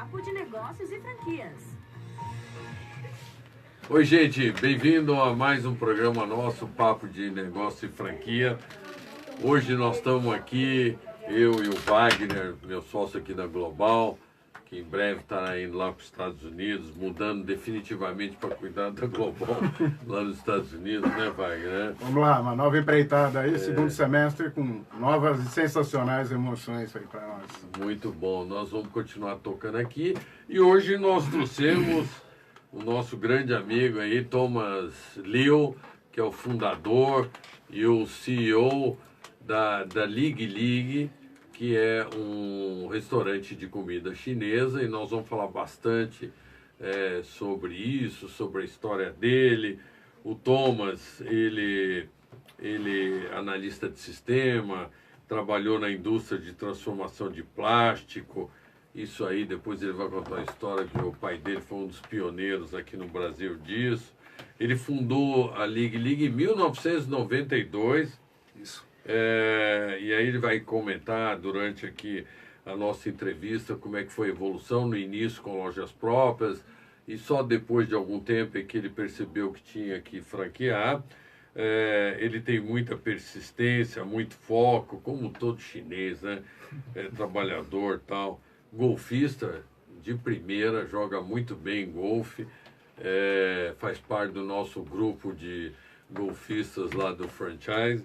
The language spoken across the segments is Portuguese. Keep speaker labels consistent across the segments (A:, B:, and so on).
A: Papo de Negócios e Franquias.
B: Oi, gente, bem-vindo a mais um programa nosso, Papo de Negócio e Franquia. Hoje nós estamos aqui, eu e o Wagner, meu sócio aqui da Global, que em breve estará indo lá para os Estados Unidos, mudando definitivamente para cuidar da Global lá nos Estados Unidos, né, Wagner?
C: Vamos lá, uma nova empreitada aí, segundo semestre, com novas e sensacionais emoções aí para nós.
B: Muito bom, nós vamos continuar tocando aqui e hoje nós trouxemos o nosso grande amigo aí, Thomas Liu, que é o fundador e o CEO da Lig, que é um restaurante de comida chinesa, e nós vamos falar bastante sobre isso, sobre a história dele. O Thomas, ele é analista de sistema, trabalhou na indústria de transformação de plástico. Isso aí, depois ele vai contar a história que o pai dele foi um dos pioneiros aqui no Brasil disso. Ele fundou a Lig em 1992.
C: Isso.
B: E aí ele vai comentar durante aqui a nossa entrevista como é que foi a evolução no início com lojas próprias e só depois de algum tempo é que ele percebeu que tinha que franquear. Ele tem muita persistência, muito foco, como todo chinês, né? Trabalhador, tal, golfista de primeira, joga muito bem golfe, faz parte do nosso grupo de golfistas lá do franchise.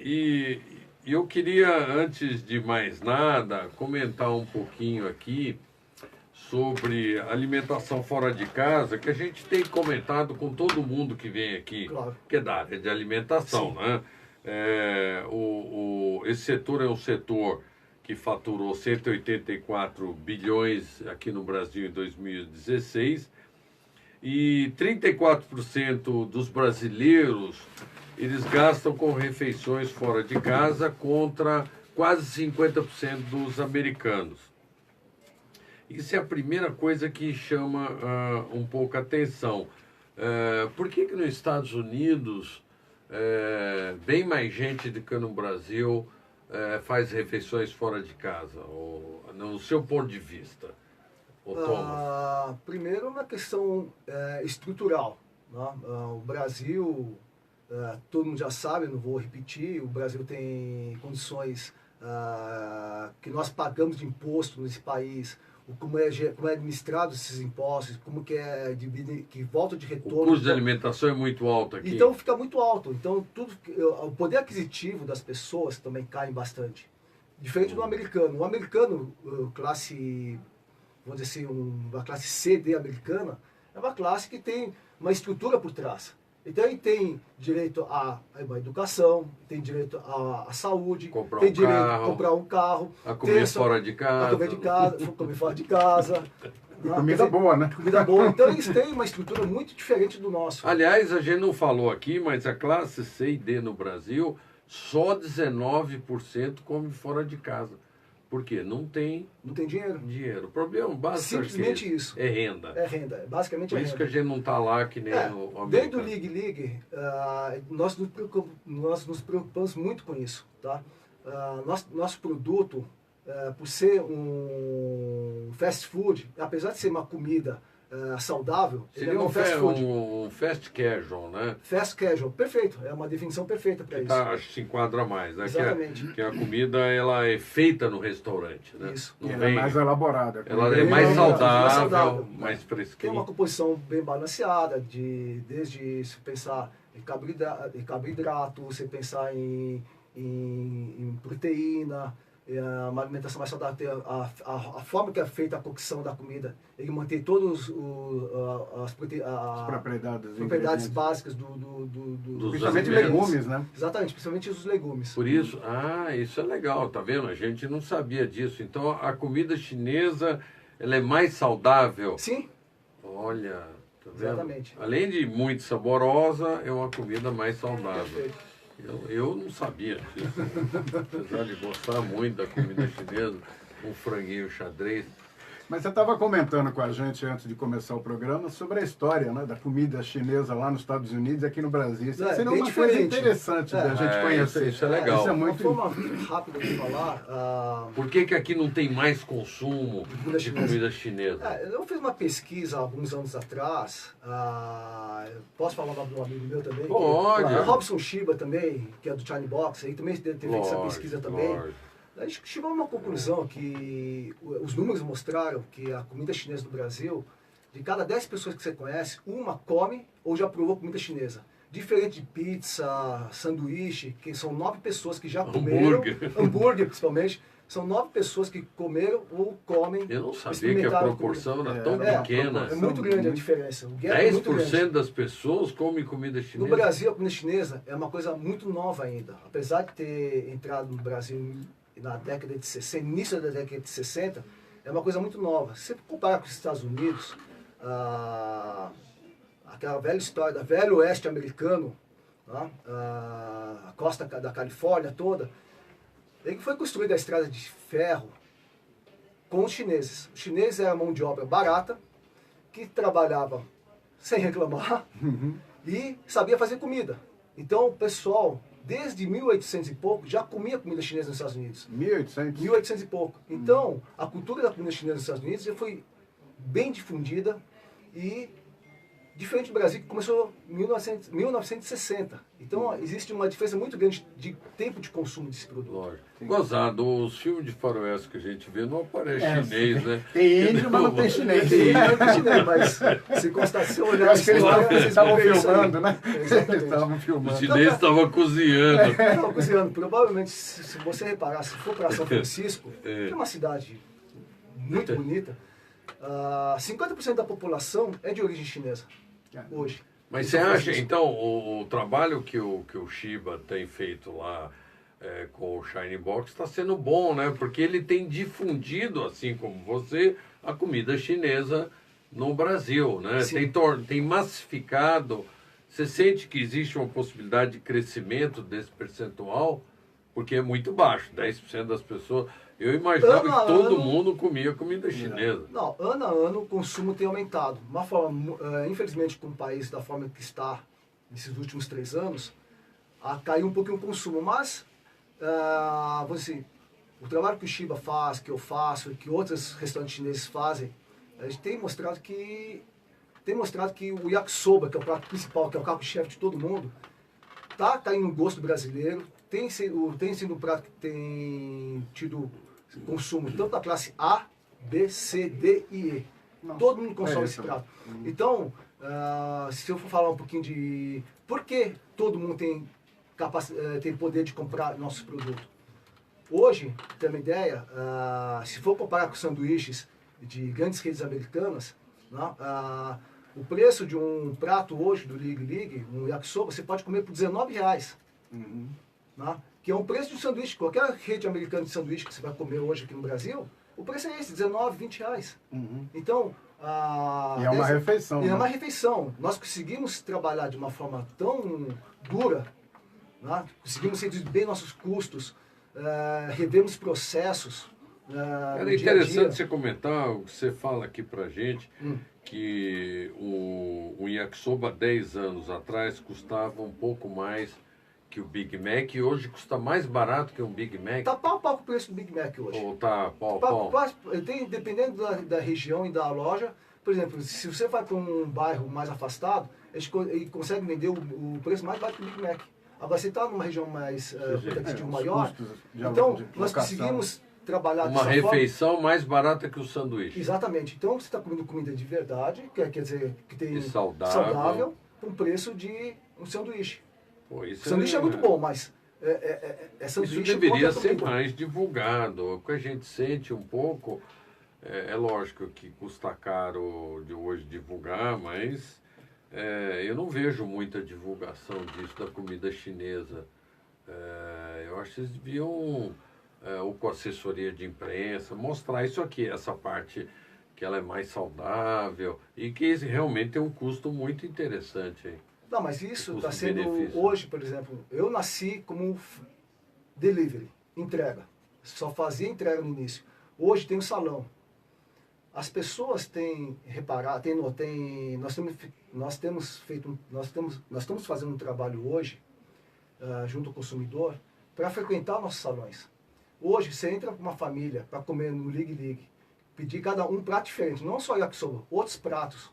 B: E eu queria, antes de mais nada, comentar um pouquinho aqui sobre alimentação fora de casa, que a gente tem comentado com todo mundo que vem aqui,
C: Claro.
B: que é da área de alimentação, né? Esse setor é um setor que faturou 184 bilhões aqui no Brasil em 2016 e 34% dos brasileiros eles gastam com refeições fora de casa contra quase 50% dos americanos. Isso é a primeira coisa que chama um pouco a atenção. Por que nos Estados Unidos, bem mais gente do que no Brasil faz refeições fora de casa, no seu ponto de vista, Thomas?
D: Primeiro, uma questão estrutural, né? O Brasil... todo mundo já sabe, não vou repetir, o Brasil tem condições que nós pagamos de imposto nesse país, como é administrado esses impostos, como que volta de retorno.
B: O custo de alimentação é muito alto aqui.
D: Então fica muito alto. Então o poder aquisitivo das pessoas também cai bastante. Diferente do americano. O americano, vamos dizer assim, uma classe C, D americana, é uma classe que tem uma estrutura por trás. Então ele tem direito a uma educação, tem direito à saúde, tem direito a comprar um carro,
B: a comer fora de casa,
D: comer fora de casa.
C: Comida boa, né?
D: Comida boa. Então eles têm uma estrutura muito diferente do nosso.
B: Aliás, a gente não falou aqui, mas a classe C e D no Brasil, só 19% come fora de casa. Por quê? Não tem
D: dinheiro.
B: O problema básico
D: simplesmente isso.
B: É renda.
D: É renda. Basicamente
B: Por
D: é
B: isso
D: renda.
B: que a gente não está lá que nem o americano.
D: Dentro do Lig, nós nos preocupamos muito com isso. Tá? Nosso produto, por ser um fast food, apesar de ser uma comida saudável,
B: seria
D: ele é um fast food.
B: Um fast casual, né?
D: Fast casual, perfeito. É uma definição perfeita para isso.
B: Acho que se enquadra mais, né?
D: Exatamente.
B: Que a comida ela é feita no restaurante, né?
D: Isso.
C: Ela é mais elaborada.
B: Ela é mais saudável, mais fresquinha.
D: Tem uma composição bem balanceada, desde se pensar em carboidrato, você pensar em proteína, uma alimentação mais saudável, a forma que é feita a cocção da comida, ele mantém todas as propriedades básicas
C: principalmente legumes, né?
D: Exatamente, principalmente os legumes.
B: Por isso, isso é legal, tá vendo? A gente não sabia disso. Então, a comida chinesa, ela é mais saudável?
D: Sim.
B: Olha, tá vendo?
D: Exatamente.
B: Além de muito saborosa, é uma comida mais saudável.
D: Perfeito.
B: Eu não sabia disso. Apesar de gostar muito da comida chinesa, um franguinho xadrez.
C: Mas você estava comentando com a gente antes de começar o programa sobre a história, né, da comida chinesa lá nos Estados Unidos e aqui no Brasil. Isso seria
D: bem
C: uma coisa
D: diferente.
C: interessante da gente conhecer.
B: Isso é legal.
C: Isso é
D: Uma
C: muito
D: forma rápida de falar,
B: Por que aqui não tem mais consumo de comida chinesa?
D: eu fiz uma pesquisa há alguns anos atrás, posso falar o nome de um amigo meu também?
B: Pode.
D: O Robson Shiba também, que é do China Box, aí também deve ter feito essa pesquisa também.
B: Lógico.
D: A gente chegou a uma conclusão que os números mostraram que a comida chinesa do Brasil, de cada 10 pessoas que você conhece, uma come ou já provou comida chinesa. Diferente de pizza, sanduíche, que são 9 pessoas que já comeram, hambúrguer principalmente, são 9 pessoas que comeram ou comem.
B: Eu não sabia que a proporção era tão pequena.
D: É muito grande a diferença. O gap é muito
B: 10%
D: grande.
B: das pessoas comem comida chinesa?
D: No Brasil, a comida chinesa é uma coisa muito nova ainda. Apesar de ter entrado no Brasil na década de 60, início da década de 60, é uma coisa muito nova. Se você comparar com os Estados Unidos, aquela velha história da velho oeste americano, a costa da Califórnia toda, ele foi construída a estrada de ferro com os chineses. Os chineses eram mão de obra barata, que trabalhava sem reclamar e sabia fazer comida. Então o pessoal, desde 1800 e pouco, já comia comida chinesa nos Estados Unidos.
C: 1800?
D: 1800 e pouco. Então, a cultura da comida chinesa nos Estados Unidos já foi bem difundida e diferente do Brasil, que começou em 1960. Então, existe uma diferença muito grande de tempo de consumo desse produto.
B: Lógico. Gozado, os filmes de faroeste que a gente vê não aparece chinês, né?
C: Tem índio, mas não tem chinês.
D: Mas se olhar
C: Eu acho que eles
D: vocês
C: estavam
D: vão ver isso aí.
C: filmando, né?
D: Exatamente.
C: Eles estavam
B: O
C: filmando.
B: chinês estava cozinhando.
D: Estava cozinhando. Provavelmente, se você reparar, se for para São Francisco, que é uma cidade muito bonita, 50% da população é de origem chinesa, hoje.
B: Mas você acha, então, o trabalho que o Shiba tem feito lá com o Shine Box está sendo bom, né? Porque ele tem difundido, assim como você, a comida chinesa no Brasil, né? Tem massificado. Você sente que existe uma possibilidade de crescimento desse percentual? Porque é muito baixo, 10% das pessoas. Eu imaginava que todo mundo comia comida chinesa.
D: Não, ano a ano o consumo tem aumentado. Uma forma, infelizmente, com o país da forma que está nesses últimos 3 anos, caiu um pouquinho o consumo. Mas, assim, o trabalho que o Shiba faz, que eu faço, que outros restaurantes chineses fazem, a gente tem mostrado que o yakisoba, que é o prato principal, que é o carro-chefe de todo mundo, está caindo no gosto brasileiro. Tem sido um prato que tem tido consumo tanto da classe A, B, C, D e E. Nossa, todo mundo consome esse prato. Então, se eu for falar um pouquinho de por que todo mundo tem poder de comprar nossos produtos. Hoje, pra ter uma ideia, se for comparar com sanduíches de grandes redes americanas, o preço de um prato hoje do Lig, um yakisoba, você pode comer por R$19. Que é um preço de um sanduíche. Qualquer rede americana de sanduíche que você vai comer hoje aqui no Brasil, o preço é esse, R$19, R$20. Então,
C: e é uma refeição.
D: É uma refeição. Nós conseguimos trabalhar de uma forma tão dura, conseguimos reduzir bem nossos custos, revemos processos.
B: Era interessante você comentar, o que você fala aqui pra gente, que o yakisoba 10 anos atrás custava um pouco mais que o Big Mac, e hoje custa mais barato que um Big Mac.
D: Tá pau a pau com o preço do Big Mac hoje.
B: Ou tá pau a pau?
D: Dependendo da região e da loja, por exemplo, se você vai para um bairro mais afastado, ele consegue vender o preço mais barato que o Big Mac. Agora, você está numa região mais maior, então nós conseguimos trabalhar
B: uma refeição mais barata que o sanduíche.
D: Exatamente. Então você está comendo comida de verdade, quer dizer, que tem
B: saudável,
D: com preço de um sanduíche.
B: Pô,
D: o sanduíche é muito bom, mas sanduíche.
B: Isso deveria ser mais divulgado. O que a gente sente um pouco, é lógico que custa caro de hoje divulgar, mas eu não vejo muita divulgação disso, da comida chinesa. Eu acho que eles deviam, ou com assessoria de imprensa, mostrar isso aqui, essa parte que ela é mais saudável e que realmente tem um custo muito interessante aí.
D: Não, mas isso está sendo hoje, por exemplo, eu nasci como delivery, entrega. Só fazia entrega no início. Hoje tem um salão. as pessoas têm reparado, nós estamos fazendo um trabalho hoje, junto ao consumidor, para frequentar nossos salões. Hoje, você entra com uma família para comer no Ligue, pedir cada um prato diferente, não só yakisoba, outros pratos,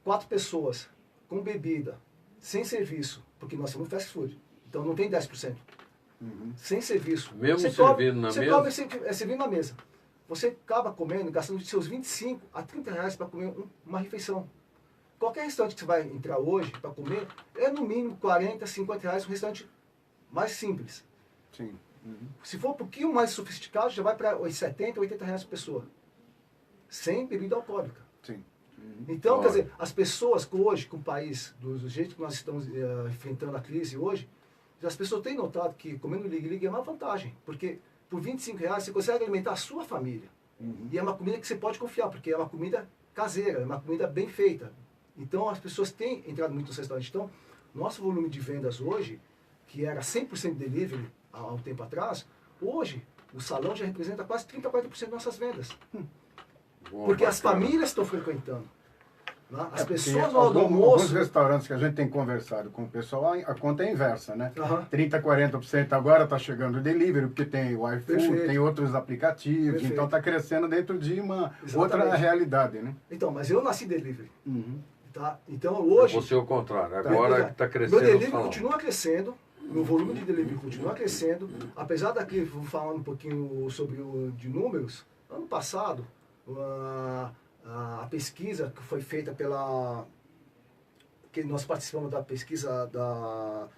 D: 4 pessoas, com bebida, sem serviço, porque nós somos fast food, então não tem 10%. Sem serviço.
B: Mesmo
D: você
B: servindo na
D: você
B: mesa?
D: Come, servindo na mesa. Você acaba comendo, gastando de seus 25 a 30 reais para comer uma refeição. Qualquer restaurante que você vai entrar hoje para comer, é no mínimo 40, 50 reais, um restaurante mais simples.
C: Sim.
D: Se for um pouquinho mais sofisticado, já vai para 70, 80 reais por pessoa. Sem bebida alcoólica.
C: Sim.
D: Então, quer dizer, as pessoas que hoje, com o país, do jeito que nós estamos enfrentando a crise hoje, as pessoas têm notado que comendo Ligue é uma vantagem. Porque por 25 reais você consegue alimentar a sua família. E é uma comida que você pode confiar, porque é uma comida caseira, é uma comida bem feita. Então as pessoas têm entrado muito nos restaurantes. Então, nosso volume de vendas hoje, que era 100% delivery há um tempo atrás, hoje o salão já representa quase 30, 40% das nossas vendas. Porque as famílias estão frequentando. Né? As pessoas no
C: alguns
D: almoço...
C: restaurantes que a gente tem conversado com o pessoal, a conta é inversa, né? 30%, 40% agora está chegando o delivery, porque tem o iFood,
D: Perfeito.
C: tem outros aplicativos,
D: Perfeito.
C: então está crescendo dentro de uma
D: Exatamente.
C: outra realidade, né?
D: Então, mas eu nasci delivery. Tá? Então hoje...
B: Você é o contrário, agora está crescendo
D: Meu
B: o
D: delivery
B: salão.
D: continua crescendo, meu volume de delivery continua crescendo, apesar daqui, vou falar um pouquinho sobre de números, ano passado, a pesquisa que foi feita que nós participamos da pesquisa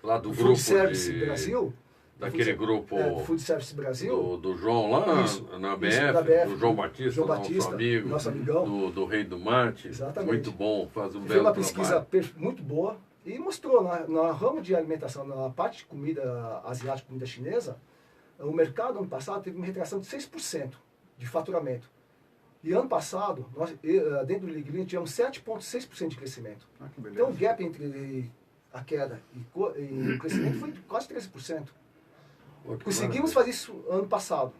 B: Lá do
D: Food
B: grupo
D: Service Brasil,
B: daquele grupo
D: Food Service Brasil,
B: do João lá
D: Isso,
B: na BF,
D: isso, da BF,
B: do João Batista,
D: João Batista,
B: nosso amigo,
D: nosso amigão.
B: do Rei do Mate.
D: Exatamente.
B: Muito bom, faz um
D: fez
B: belo
D: uma pesquisa
B: trabalho.
D: muito boa e mostrou na ramo de alimentação, na parte de comida asiática, comida chinesa, o mercado ano passado teve uma retração de 6% de faturamento. E ano passado, nós, dentro do Ligue tivemos 7,6% de crescimento.
C: Que beleza.
D: Então o gap entre a queda e o crescimento foi de quase 13%.
B: Pô, que
D: Conseguimos
B: maravilha.
D: fazer isso ano passado.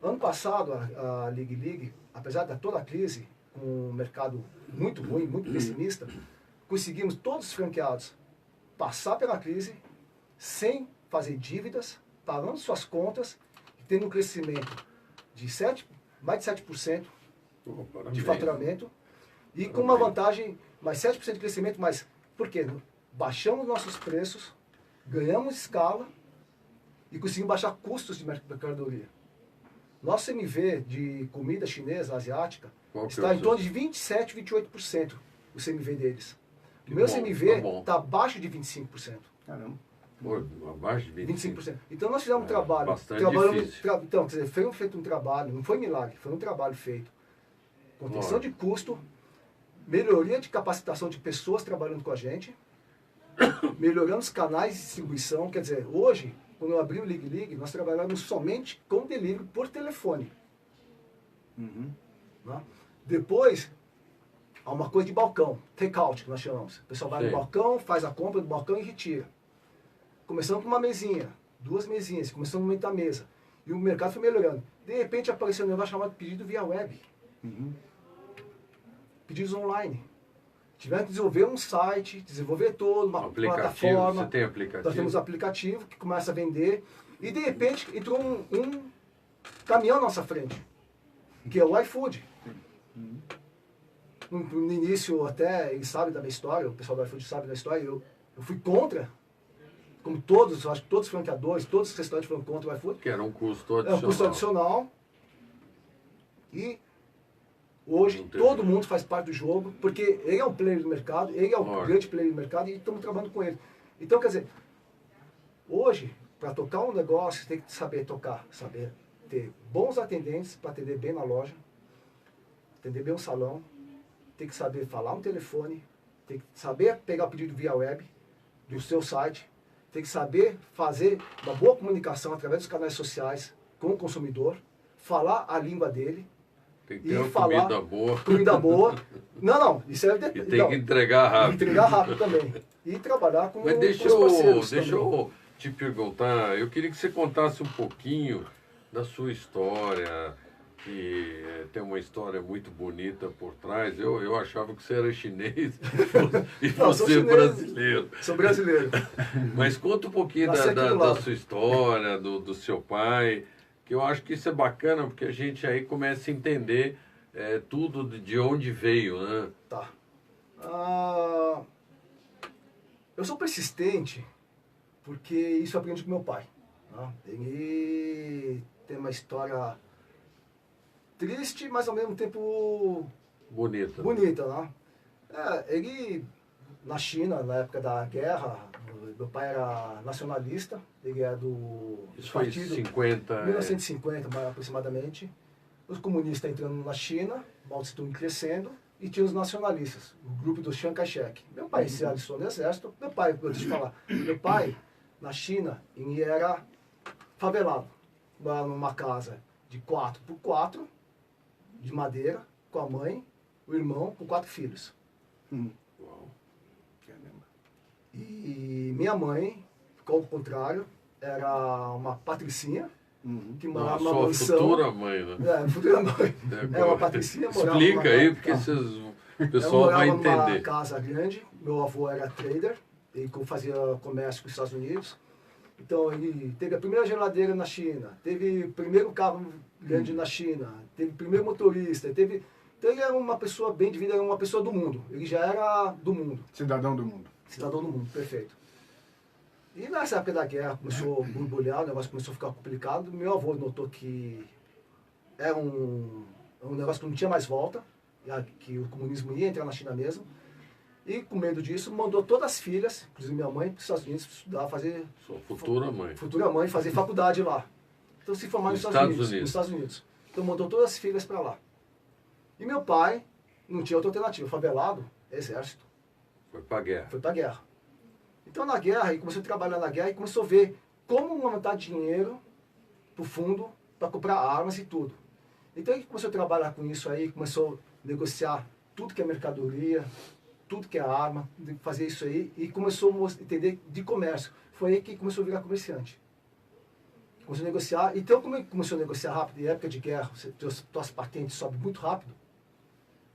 D: Ano passado, a Ligue, apesar de toda a crise, com um mercado muito ruim, muito pessimista, conseguimos todos os franqueados passar pela crise sem fazer dívidas, pagando suas contas, tendo um crescimento de mais de 7%
B: Pô,
D: de
B: parabéns.
D: faturamento e com uma vantagem, mais 7% de crescimento, mas por quê? Baixamos nossos preços, ganhamos escala e conseguimos baixar custos de mercadoria. Nosso CMV de comida chinesa, asiática,
B: Qual que
D: está
B: é o
D: em
B: seu?
D: torno de 27, 28% o CMV deles.
B: Que
D: O meu
B: bom,
D: CMV
B: tá bom.
D: está abaixo de 25%.
C: Caramba.
B: Pô, abaixo de 25%.
D: 25%. Então nós fizemos um trabalho.
B: Bastante
D: trabalhamos,
B: difícil.
D: então, quer dizer, foi feito um trabalho, não foi milagre, foi um trabalho feito. Contenção de custo, melhoria de capacitação de pessoas trabalhando com a gente, melhorando os canais de distribuição. Quer dizer, hoje, quando eu abri o Ligue, nós trabalhamos somente com delivery por telefone. Né? Depois, há uma coisa de balcão, take-out, que nós chamamos. O pessoal vai
B: Sim.
D: no balcão, faz a compra do balcão e retira. Começando com uma mesinha, 2 mesinhas, começando a aumentar a mesa. E o mercado foi melhorando. De repente apareceu um negócio chamado pedido via web. Pedidos online. Tivemos que desenvolver um site, desenvolver todo, uma
B: Aplicativo,
D: plataforma.
B: você tem aplicativo?
D: Nós temos um aplicativo que começa a vender. E de repente entrou um caminhão na nossa frente, que é o iFood. No início até, eles sabem da minha história, o pessoal do iFood sabe da história, eu fui contra, como todos, acho que todos os franqueadores, todos os restaurantes foram contra o iFood.
B: Que era um custo
D: É
B: adicional.
D: um custo adicional. E hoje
B: Não teve.
D: todo mundo faz parte do jogo, porque ele é um player do mercado, ele é um
B: Lógico.
D: grande player do mercado e estamos trabalhando com ele. Então, quer dizer, hoje, para tocar um negócio, você tem que saber tocar, saber ter bons atendentes para atender bem na loja, atender bem o salão, tem que saber falar no telefone, tem que saber pegar o pedido via web, do seu site, tem que saber fazer uma boa comunicação através dos canais sociais com o consumidor, falar a língua dele
B: Tem que
D: e
B: ter uma
D: falar
B: comida boa.
D: comida boa. Não, isso é
B: E tem
D: então,
B: que entregar rápido.
D: entregar rápido também. E trabalhar com,
B: Mas
D: com
B: deixa
D: os parceiros
B: deixa
D: também.
B: eu te perguntar, eu queria que você contasse um pouquinho da sua história, que tem uma história muito bonita por trás. Eu achava que você era chinês e
D: Não,
B: você
D: sou chinês.
B: brasileiro.
D: Sou brasileiro.
B: Mas conta um pouquinho
D: Nasci aqui do
B: da
D: lado.
B: sua história, do seu pai, que eu acho que isso é bacana, porque a gente aí começa a entender tudo de onde veio, né?
D: Tá. Eu sou persistente porque isso eu aprendi com meu pai. Né? Ele tem uma história triste, mas ao mesmo tempo
B: Bonita.
D: bonita, né? Ele, na China, na época da guerra, meu pai era nacionalista, ele é do
B: Isso foi em
D: partido
B: 50...
D: 1950, mais aproximadamente. Os comunistas entrando na China, Mao Tse-tung crescendo, e tinha os nacionalistas, o grupo do Chiang Kai-shek. Meu pai se alistou no exército. Meu pai, deixa eu falar, meu pai, na China, ele era favelado, morava numa casa de 4x4, de madeira, com a mãe, o irmão, com 4 filhos.
B: Uau.
D: E minha mãe, ao contrário, era uma patricinha, que morava numa
B: Sua
D: mansão.
B: futura mãe, né?
D: Futura mãe. É uma patricinha, morava
B: Explica aí,
D: numa-
B: porque
D: tá.
B: o pessoal vai
D: Eu morava numa
B: entender.
D: casa grande, meu avô era trader, ele fazia comércio com os Estados Unidos. Então ele teve a primeira geladeira na China, teve o primeiro carro grande na China, teve o primeiro motorista, teve... Então ele era uma pessoa bem de vida, era uma pessoa do mundo. Ele já era do mundo,
C: Cidadão do mundo.
D: cidadão do mundo, perfeito. E nessa época da guerra começou a borbulhar, o negócio começou a ficar complicado. Meu avô notou que era um negócio que não tinha mais volta, que o comunismo ia entrar na China mesmo. E com medo disso, mandou todas as filhas, inclusive minha mãe, para os Estados Unidos estudar, fazer...
B: Sua futura mãe.
D: Futura mãe, fazer faculdade lá. Então se formar nos Estados Unidos. Nos Estados Unidos. Então mandou todas as filhas para lá. E meu pai não tinha outra alternativa. Favelado, exército.
B: Foi pra guerra.
D: Foi para a guerra. Então na guerra, ele começou a trabalhar na guerra e começou a ver como levantar dinheiro para o fundo para comprar armas e tudo. Então ele começou a trabalhar com isso aí, começou a negociar tudo que é mercadoria, tudo que é arma, fazer isso aí, e começou a entender de comércio. Foi aí que começou a virar comerciante. Começou a negociar. Então, como ele começou a negociar rápido, em época de guerra, suas patentes sobem muito rápido.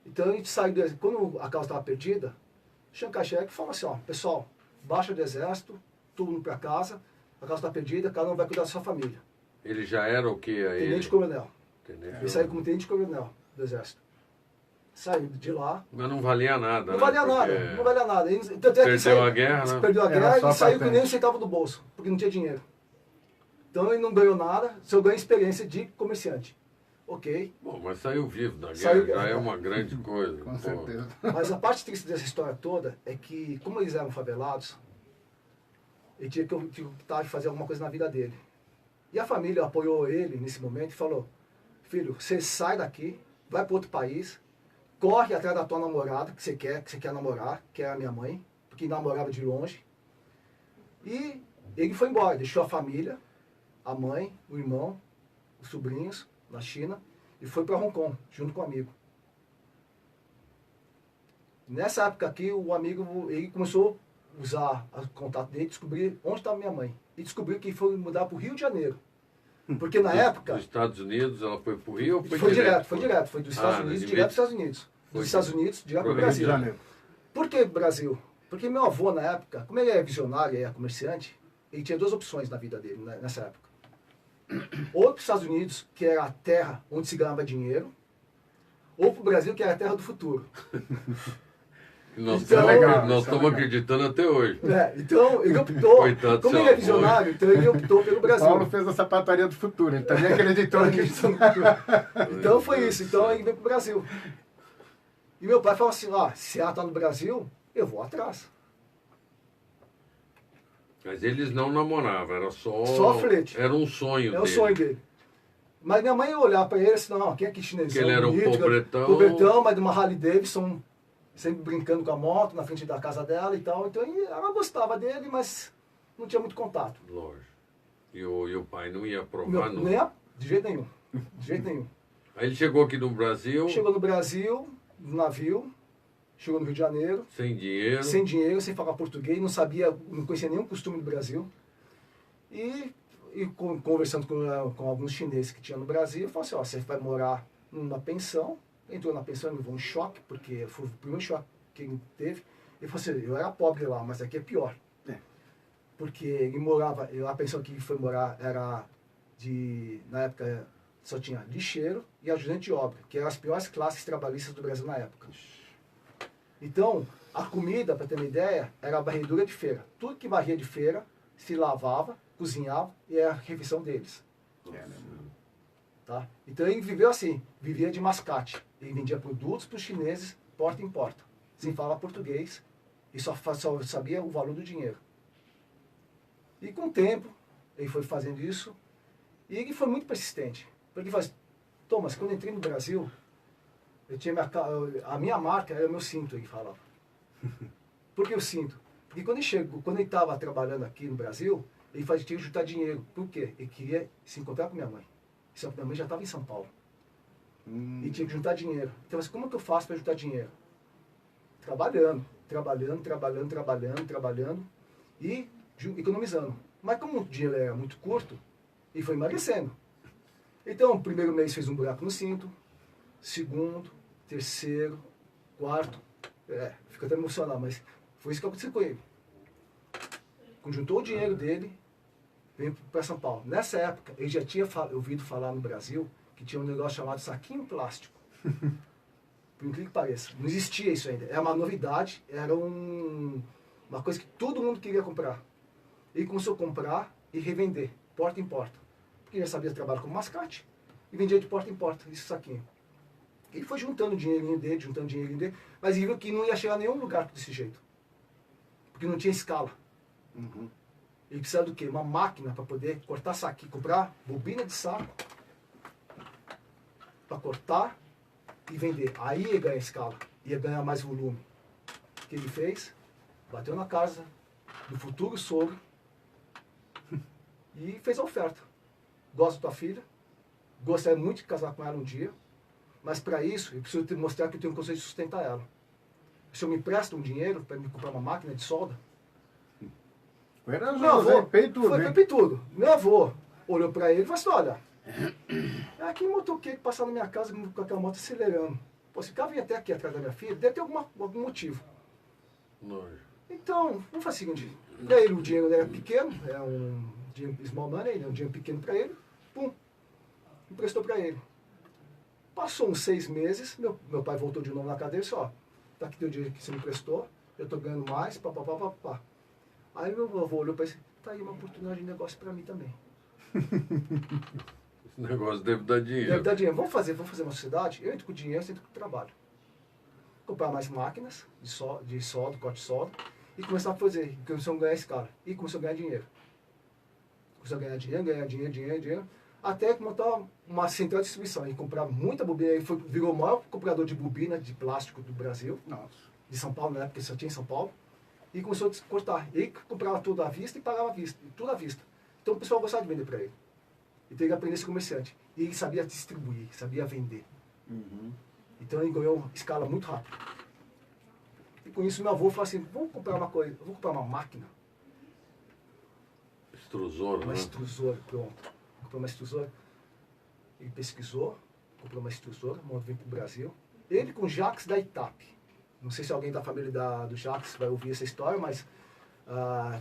D: Então, a gente saiu do exército. Quando a causa estava perdida, Chiang Kai-shek falou assim, ó, pessoal, baixa do exército, todo mundo para casa, a causa está perdida, cada um vai cuidar da sua família.
B: Ele já era o que aí?
D: Tenente-coronel.
B: Tenente.
D: Ele saiu como tenente-coronel do exército. Saiu de lá.
B: Mas não valia nada,
D: Não
B: né?
D: valia nada,
B: Porque
D: não valia nada. Tanto é que
B: Perdeu a guerra, né?
D: Perdeu a
C: Era
D: guerra
C: só
D: e saiu com
C: patente.
D: nem um centavo do bolso, porque não tinha dinheiro. Então ele não ganhou nada, só ganhou experiência de comerciante. Ok.
B: Bom, mas saiu vivo da guerra,
D: Saiu-
B: já é uma grande coisa.
C: Com
B: Pô.
C: certeza.
D: Mas a parte triste dessa história toda é que, como eles eram favelados, ele tinha que optar de fazer alguma coisa na vida dele. E a família apoiou ele nesse momento e falou, filho, você sai daqui, vai para outro país, corre atrás da tua namorada, que você quer namorar, que é a minha mãe, porque namorava de longe. E ele foi embora, deixou a família, a mãe, o irmão, os sobrinhos, na China, e foi para Hong Kong, junto com o amigo. Nessa época aqui, o amigo, ele começou a usar o contato dele, descobrir onde estava minha mãe. E descobriu que foi mudar para o Rio de Janeiro. Porque na época...
B: Dos Estados Unidos, ela foi pro Rio ou foi
D: Foi
B: direto?
D: direto. Foi dos Estados Unidos, direto dos Estados Unidos.
B: Foi
D: Dos Estados Unidos, direto para o
B: pro Rio de
D: Brasil.
C: Janeiro.
D: Por que Brasil? Porque meu avô, na época, como ele é visionário e é comerciante, ele tinha duas opções na vida dele, nessa época. Ou para os Estados Unidos, que era a terra onde se ganhava dinheiro, ou para o Brasil, que era a terra do futuro.
B: Nós
D: Isso é
B: estamos
C: legal,
B: nós
C: isso é
B: estamos
C: legal.
B: acreditando até hoje.
D: Então, ele optou,
B: Coitado do
D: como
B: seu
D: ele é
B: avô.
D: visionário, então ele optou pelo Brasil.
C: Paulo fez a sapataria do futuro, ele também acreditou nisso.
D: Então foi isso, então ele veio para o Brasil. E meu pai falou assim, se ela está no Brasil, eu vou atrás.
B: Mas eles não namoravam, era só...
D: Só flerte.
B: Era um sonho
D: É o
B: dele.
D: sonho dele. Mas minha mãe ia olhar para ele assim, não, quem é que chinesão?
B: Que ele era um
D: bonito,
B: pobretão.
D: Pobretão, mas de uma Harley Davidson, sempre brincando com a moto na frente da casa dela e tal. Então ela gostava dele, mas não tinha muito contato.
B: Lógico. E o pai não ia
D: Meu,
B: aprovar, não.
D: de jeito nenhum. De jeito nenhum.
B: Aí ele chegou aqui no Brasil,
D: Chegou no Brasil, no navio, chegou no Rio de Janeiro,
B: sem dinheiro.
D: sem dinheiro, sem falar português, não sabia, não conhecia nenhum costume do Brasil. E E conversando com alguns chineses que tinha no Brasil, eu falei assim, ó, você vai morar numa pensão, entrou na pensão, levou um choque, porque foi o primeiro choque que ele teve. Ele falou assim, eu era pobre lá, mas aqui é pior. Porque ele morava, a pensão que ele foi morar era na época, só tinha lixeiro e ajudante de obra, que eram as piores classes trabalhistas do Brasil na época. Então, a comida, para ter uma ideia, era a varredura de feira. Tudo que varria de feira, se lavava, cozinhava e era a refeição deles. Tá? Então ele viveu assim, vivia de mascate. Ele vendia produtos para os chineses, porta em porta. Sem falar português e só sabia o valor do dinheiro. E com o tempo, ele foi fazendo isso e ele foi muito persistente. Porque ele falou assim, Thomas, quando eu entrei no Brasil, eu tinha a minha marca era o meu cinto, ele falava. Por que o cinto? Porque quando ele estava trabalhando aqui no Brasil, ele tinha que juntar dinheiro. Por quê? Ele queria se encontrar com minha mãe. Só que minha mãe já estava em São Paulo. E tinha que juntar dinheiro. Então, assim, como que eu faço para juntar dinheiro? Trabalhando e economizando. Mas como o dinheiro era muito curto, ele foi emagrecendo. Então, o primeiro mês fez um buraco no cinto, segundo, terceiro, quarto. Fica até emocionado, mas foi isso que aconteceu com ele. Juntou o dinheiro dele, veio para São Paulo. Nessa época, ele já tinha ouvido falar no Brasil que tinha um negócio chamado saquinho plástico. Por incrível que pareça. Não existia isso ainda. Era uma novidade, era uma coisa que todo mundo queria comprar. Ele começou a comprar e revender, porta em porta. Porque ele já sabia trabalhar como mascate. E vendia de porta em porta, esse saquinho. Ele foi juntando o dinheirinho dele, mas ele viu que não ia chegar a nenhum lugar desse jeito. Porque não tinha escala. Ele precisava do quê? Uma máquina para poder cortar saquinho, comprar bobina de saco para cortar e vender. Aí ia ganhar escala, ia ganhar mais volume. O que ele fez? Bateu na casa do futuro sogro e fez a oferta. Gosto da tua filha, gostaria muito de casar com ela um dia, mas para isso eu preciso mostrar que eu tenho condições de sustentar ela. O senhor me empresta um dinheiro para me comprar uma máquina de solda? Meu avô, foi peitudo. Meu avô olhou para ele e falou assim, olha, é aquele motoqueiro que passava na minha casa com aquela moto acelerando. Pô, se o cara vinha até aqui atrás da minha filha, deve ter algum motivo. Então, vamos fazer o seguinte, daí o dinheiro era pequeno, é um dinheiro small money, um dinheiro pequeno para ele, pum, emprestou para ele. Passou uns 6 meses, meu pai voltou de novo na cadeia e disse, ó, tá aqui teu dinheiro que você me emprestou, eu tô ganhando mais, papapá. Aí meu avô olhou para ele e disse, tá aí uma oportunidade de negócio para mim também.
B: Esse negócio deve dar dinheiro.
D: Deve dar dinheiro. Vamos fazer uma sociedade, eu entro com o dinheiro, você entra com o trabalho. Comprar mais máquinas de solda, corte de solda, e começar a fazer, começou a ganhar escala. E começou a ganhar dinheiro. Começou a ganhar dinheiro, até montar uma central de distribuição. E comprava muita bobina, e virou o maior comprador de bobina de plástico do Brasil.
C: Nossa.
D: De São Paulo, na época só tinha em São Paulo. E começou a cortar. Ele comprava tudo à vista e pagava à vista, tudo à vista. Então o pessoal gostava de vender para ele. Então ele aprendeu a ser comerciante. E ele sabia distribuir, sabia vender. Então ele ganhou escala muito rápido. E com isso meu avô falou assim, vamos comprar uma coisa, vou comprar uma máquina.
B: Extrusora,
D: Uma
B: né?
D: extrusora, pronto. Comprou uma extrusora. Ele pesquisou, comprou uma extrusora, veio para o Brasil. Ele com Jacques da ITAP. Não sei se alguém da família do Jacques vai ouvir essa história, mas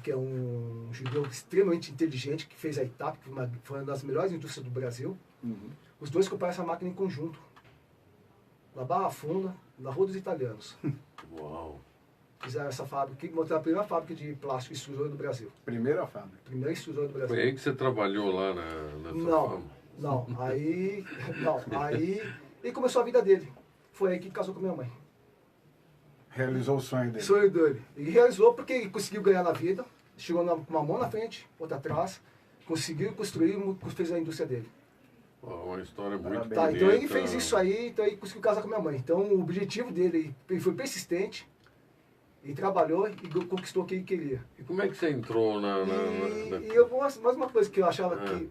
D: que é um judeu extremamente inteligente que fez a ITAP, que foi uma das melhores indústrias do Brasil. Os dois compraram essa máquina em conjunto. Na Barra Funda, na Rua dos Italianos.
B: Uau!
D: Fizeram essa fábrica, que montaram a primeira fábrica de plástico extrusora do Brasil.
C: Primeira fábrica.
D: Primeira extrusora do Brasil.
B: Foi aí que você trabalhou lá nessa fábrica?
D: Não. Aí ele começou a vida dele. Foi aí que casou com minha mãe.
C: Realizou o sonho dele.
D: Sonho dele. Ele realizou porque ele conseguiu ganhar na vida, chegou com uma mão na frente, outra atrás, conseguiu construir, fez a indústria dele.
B: Uma história muito bonita.
D: Tá, então ele fez isso aí, então ele conseguiu casar com minha mãe. Então o objetivo dele, ele foi persistente, ele trabalhou e conquistou o que ele queria.
B: E como é que você entrou
D: E eu mais uma coisa que eu achava que...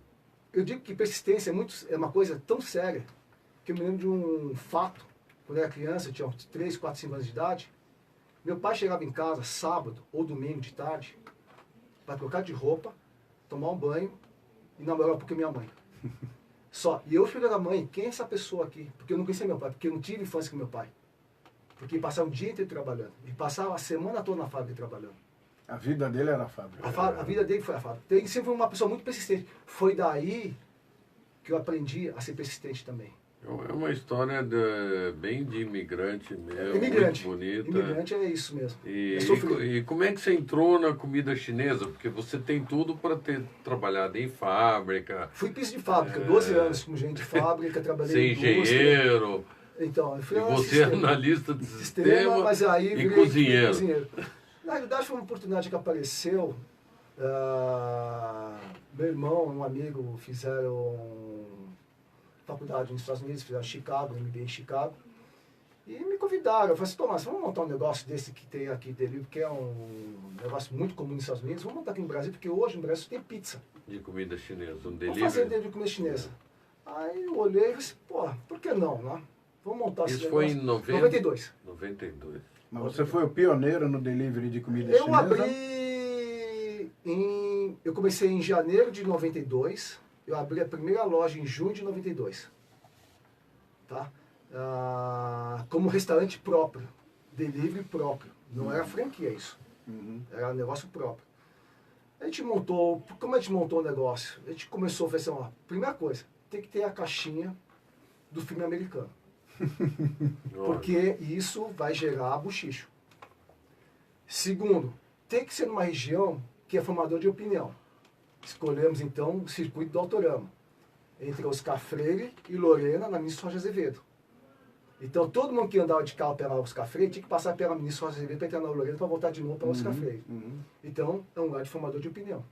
D: Eu digo que persistência é uma coisa tão séria, que eu me lembro de um fato, quando eu era criança, eu tinha 3, 4, 5 anos de idade. Meu pai chegava em casa sábado ou domingo de tarde para trocar de roupa, tomar um banho e namorava porque minha mãe. Só. E eu, filho da mãe, quem é essa pessoa aqui? Porque eu não conhecia meu pai, porque eu não tive infância com meu pai. Porque passava o dia inteiro trabalhando. E passava a semana toda na fábrica trabalhando.
C: A vida dele era a fábrica.
D: A vida dele foi a fábrica. Então, ele sempre foi uma pessoa muito persistente. Foi daí que eu aprendi a ser persistente também.
B: É uma história bem de imigrante mesmo,
D: Imigrante.
B: muito bonita.
D: Imigrante é isso mesmo.
B: E,
D: É sofrido.
B: e como é que você entrou na comida chinesa? Porque você tem tudo para ter trabalhado em fábrica,
D: Fui piso de fábrica, 12 anos como gente de fábrica, trabalhei
B: ser
D: em indústria.
B: engenheiro,
D: Então, eu fui
B: e você é analista de sistema
D: mas aí
B: e
D: virei
B: cozinheiro.
D: Na realidade foi uma oportunidade que apareceu. Meu irmão e um amigo fizeram faculdade nos Estados Unidos, fizeram Chicago, MBA em Chicago. E me convidaram, eu falei assim, Tomás, vamos montar um negócio desse que tem aqui delivery, que é um negócio muito comum nos Estados Unidos, vamos montar aqui no Brasil, porque hoje no Brasil tem pizza.
B: De comida chinesa, um
D: Vamos
B: delivery.
D: fazer delivery de comida chinesa. Aí eu olhei e falei assim, pô, por que não, né? Vamos montar esse
B: Isso foi
D: negócio.
B: em
D: 92.
B: 92.
C: Mas você foi o pioneiro no delivery de comida
D: Eu
C: chinesa?
D: abri eu comecei em janeiro de 92, eu abri a primeira loja em junho de 92. Tá? Como restaurante próprio, delivery próprio. Não era franquia isso.
C: Uhum.
D: Era um negócio próprio. A gente montou, como a gente montou o negócio? A gente começou a fazer assim, ó, primeira coisa, tem que ter a caixinha do filme americano. Porque isso vai gerar buchicho. Segundo, tem que ser numa região que é formador de opinião. Escolhemos então o circuito do Autorama, entre Oscar Freire e Lorena, na Ministro Rocha Azevedo. Então todo mundo que andava de carro pela Oscar Freire tinha que passar pela Ministro Rocha Azevedo para entrar na Lorena para voltar de novo para Oscar Freire. Então é um lugar de formador de opinião.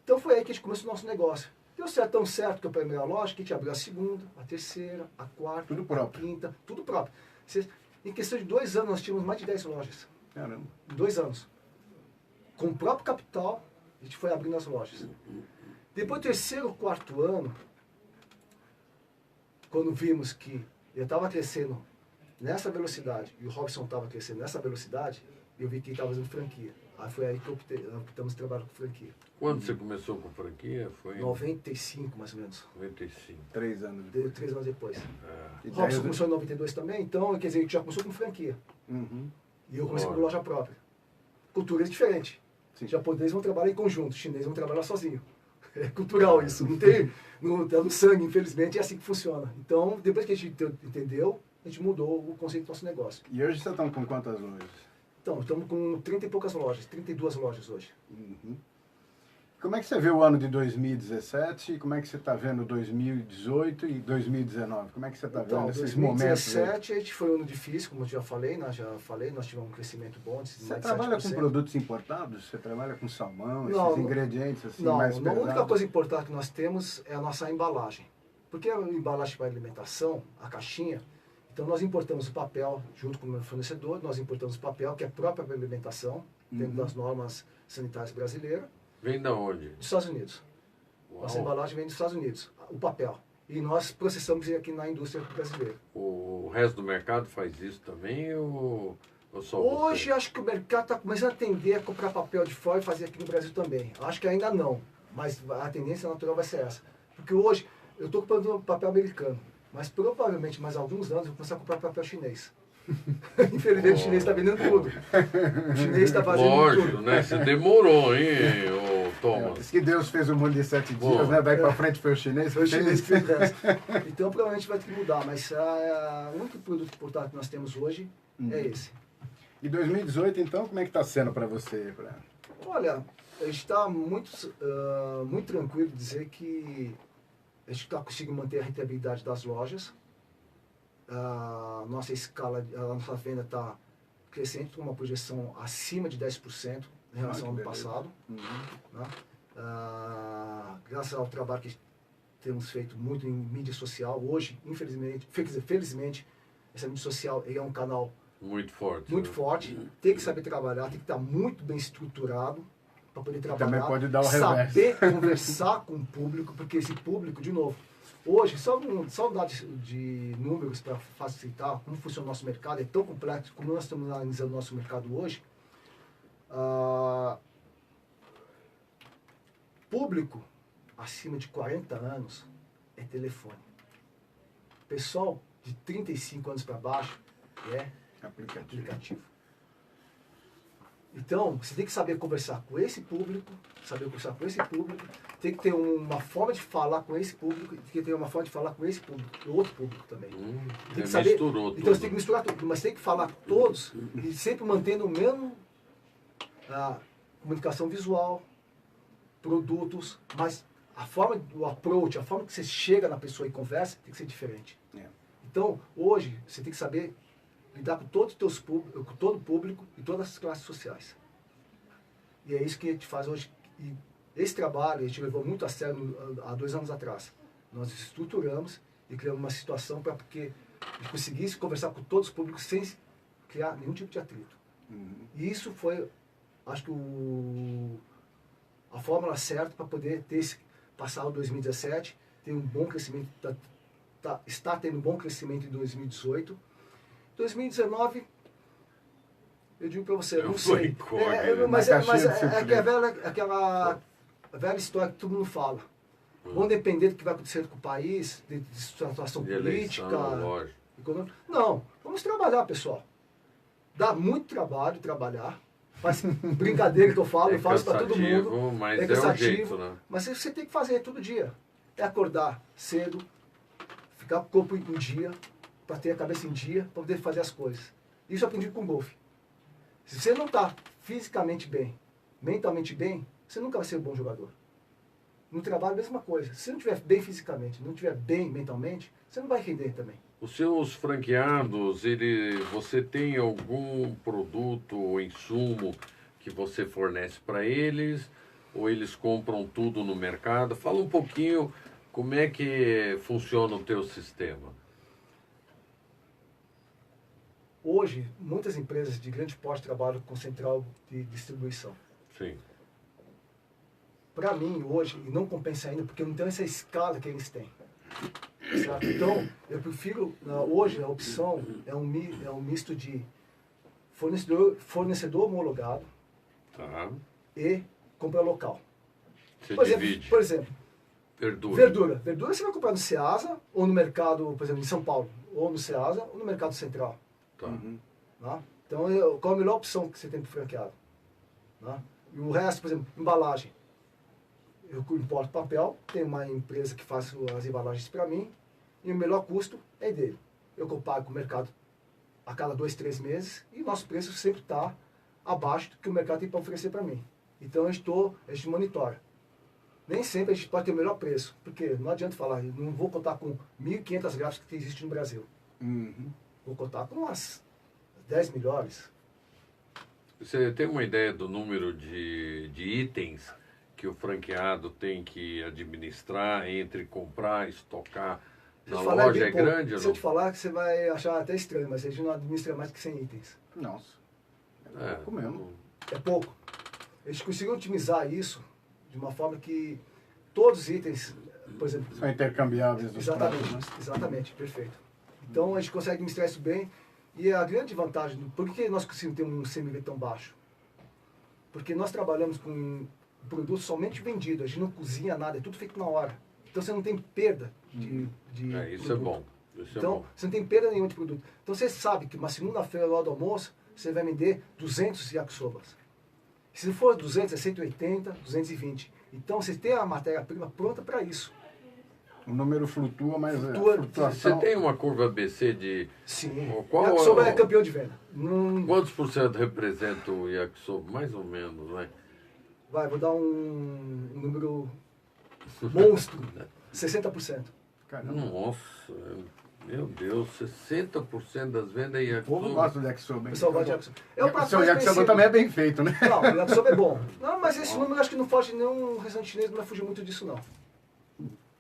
D: Então foi aí que a gente começou o nosso negócio. Deu certo, tão certo que a primeira loja, que a gente abriu a segunda, a terceira, a quarta,
C: Tudo
D: a
C: próprio.
D: quinta, tudo próprio. Em questão de 2 anos, nós tínhamos mais de 10 lojas.
C: Caramba.
D: Em 2 anos. Com o próprio capital, a gente foi abrindo as lojas. Depois do terceiro, quarto ano, quando vimos que eu estava crescendo nessa velocidade e o Robson estava crescendo nessa velocidade, eu vi que ele estava fazendo franquia. Aí foi aí que optamos trabalhar com franquia.
B: Quando você começou com franquia? Foi em
D: 95, mais ou menos.
B: 95.
C: 3 anos depois.
D: 3 anos depois.
C: E
D: O Robson
C: daí-
D: começou em 92 também, então, quer dizer, ele já começou com franquia.
C: Uhum.
D: E eu comecei com
B: Olha.
D: loja própria. Culturas diferentes.
C: Sim.
D: Japoneses vão trabalhar em conjunto, chineses vão trabalhar sozinho. É cultural isso, não tem, não tá no sangue, infelizmente, é assim que funciona. Então, depois que a gente entendeu, a gente mudou o conceito do nosso negócio.
C: E hoje vocês estão com quantas lojas?
D: Então, estamos com 30 e poucas lojas, 32 lojas hoje.
C: Uhum. Como é que você vê o ano de 2017 e como é que você está vendo 2018 e 2019? Como é que você está
D: Então,
C: vendo esses momentos? aí?
D: 2017 a gente foi um ano difícil, como eu já falei, nós tivemos um crescimento bom de
C: Você
D: mais de
C: trabalha com
D: 7%.
C: produtos importados? Você trabalha com salmão,
D: Não,
C: esses ingredientes assim
D: Não,
C: mais
D: a
C: pesados?
D: única coisa importante que nós temos é a nossa embalagem. Porque a embalagem para alimentação, a caixinha, então nós importamos o papel junto com o meu fornecedor, nós importamos o papel que é próprio para alimentação, dentro das normas sanitárias brasileiras,
B: Vem da onde?
D: dos Estados Unidos. Nossa
B: Uau.
D: embalagem vem dos Estados Unidos, o papel. E nós processamos aqui na indústria brasileira.
B: O resto do mercado faz isso também ou só
D: Hoje
B: você?
D: acho que o mercado está começando a tender a comprar papel de fora e fazer aqui no Brasil também. Acho que ainda não, mas a tendência natural vai ser essa. Porque hoje eu estou comprando papel americano, mas provavelmente mais alguns anos eu vou começar a comprar papel chinês. Infelizmente o chinês está vendendo tudo. O chinês está fazendo
B: Lógico,
D: tudo.
B: né? Você demorou, hein, ô
C: É,
B: Thomas?
C: diz que Deus fez o mundo em 7
B: Bom,
C: dias, né? Daí pra frente foi o chinês.
D: Foi o chinês que fez essa. Então provavelmente vai ter que mudar, mas o único produto importado que nós temos hoje é esse.
C: E 2018, então, como é que está sendo para você?
D: Olha, a gente está muito tranquilo de dizer que a gente está conseguindo manter a rentabilidade das lojas. A nossa escala, a nossa venda está crescente, com uma projeção acima de 10% em relação ao ano passado. Né? Graças ao trabalho que temos feito muito em mídia social, hoje, felizmente, essa mídia social é um canal
B: Muito forte.
D: muito
B: né?
D: forte, tem que saber trabalhar, tem que estar muito bem estruturado para poder trabalhar,
C: também pode dar o
D: saber conversar com o público, porque esse público, de novo, hoje, só um dado de números para facilitar como funciona o nosso mercado, é tão complexo, como nós estamos analisando o nosso mercado hoje, público acima de 40 anos é telefone. Pessoal de 35 anos para baixo é aplicativo. Então, você tem que saber conversar com esse público, tem que ter uma forma de falar com esse público, tem que ter uma forma de falar com esse público, e outro público também. Tem que saber, então você tem que misturar tudo, mas tem que falar com todos e sempre mantendo o mesmo comunicação visual, produtos, mas a forma, o approach, a forma que você chega na pessoa e conversa tem que ser diferente. Então, hoje, você tem que saber lidar com todos os teus públicos, com todo o público e todas as classes sociais. E é isso que a gente faz hoje. E esse trabalho a gente levou muito a sério há 2 anos atrás. Nós estruturamos e criamos uma situação para que a gente conseguisse conversar com todos os públicos sem criar nenhum tipo de atrito. E isso foi, acho que, a fórmula certa para poder passar o 2017, ter um bom crescimento, está tendo um bom crescimento em 2018. 2019, eu digo para você, eu não sei. Mas é aquela velha história que todo mundo fala. Vão depender do que vai acontecer com o país, de situação política, econômica. Não, vamos trabalhar, pessoal. Dá muito trabalho trabalhar. Faz brincadeira que eu falo isso para todo mundo.
B: Mas é cansativo, jeito, né?
D: Mas você tem que fazer todo dia. É acordar cedo, ficar com o corpo em dia, para ter a cabeça em dia, para poder fazer as coisas. Isso eu aprendi com o golfe. Se você não está fisicamente bem, mentalmente bem, você nunca vai ser um bom jogador. No trabalho, a mesma coisa. Se você não estiver bem fisicamente, não estiver bem mentalmente, você não vai render também.
B: Os seus franqueados, você tem algum produto ou insumo que você fornece para eles? Ou eles compram tudo no mercado? Fala um pouquinho como é que funciona o teu sistema.
D: Hoje, muitas empresas de grande porte trabalham com central de distribuição.
B: Sim.
D: Para mim, hoje, e não compensa ainda, porque eu não tenho essa escala que eles têm. Certo? Então, eu prefiro, hoje, a opção é um misto de fornecedor homologado e compra local.
B: Você
D: divide. Por exemplo,
B: verdura.
D: Verdura você vai comprar no Ceasa, ou no mercado, por exemplo, em São Paulo, ou no Ceasa, ou no mercado central. Então, qual a melhor opção que você tem para o franqueado? E o resto, por exemplo, embalagem. Eu importo papel, tem uma empresa que faz as embalagens para mim, e o melhor custo é dele. Eu pago o mercado a cada 2, 3 meses, e o nosso preço sempre está abaixo do que o mercado tem para oferecer para mim. Então, a gente monitora. Nem sempre a gente pode ter o melhor preço, porque não adianta falar, eu não vou contar com 1.500 gráficas que existem no Brasil. Vou contar com umas 10 melhores.
B: Você tem uma ideia do número de itens que o franqueado tem que administrar entre comprar, estocar na loja? É grande ou não?
D: Se eu te falar, que você vai achar até estranho, mas a gente não administra mais que 100 itens.
C: Nossa. É pouco mesmo.
D: É pouco. A gente conseguiu otimizar isso de uma forma que todos os itens, por exemplo...
C: São intercambiáveis.
D: Exatamente, perfeito. Então, a gente consegue administrar isso bem. E a grande vantagem, por que nós conseguimos ter um CMV tão baixo? Porque nós trabalhamos com produto somente vendido, a gente não cozinha nada, é tudo feito na hora. Então você não tem perda de
B: isso
D: produto.
B: É bom.
D: Então você não tem perda nenhuma de produto. Então você sabe que uma segunda-feira, na hora do almoço, você vai vender 200 yakisobas. Se não for 200, é 180, 220. Então você tem a matéria-prima pronta para isso.
C: O número flutua, mas
B: Você tem uma curva ABC de...
D: Sim.
B: Qual
D: yakisoba é campeão de venda.
B: Quantos por cento representa o yakisoba? Mais ou menos, né?
D: Vou dar um número monstro. 60%.
C: Caramba.
B: Nossa, meu Deus, 60% das vendas é yakisoba.
C: Eu gosto do yakisoba.
D: O pessoal gosta de yakisoba.
C: O seu yakisoba também é bem feito, né?
D: Não, o yakisoba é bom. Não, mas esse número acho que não foge, nenhum restaurante chinês não vai fugir muito disso, não.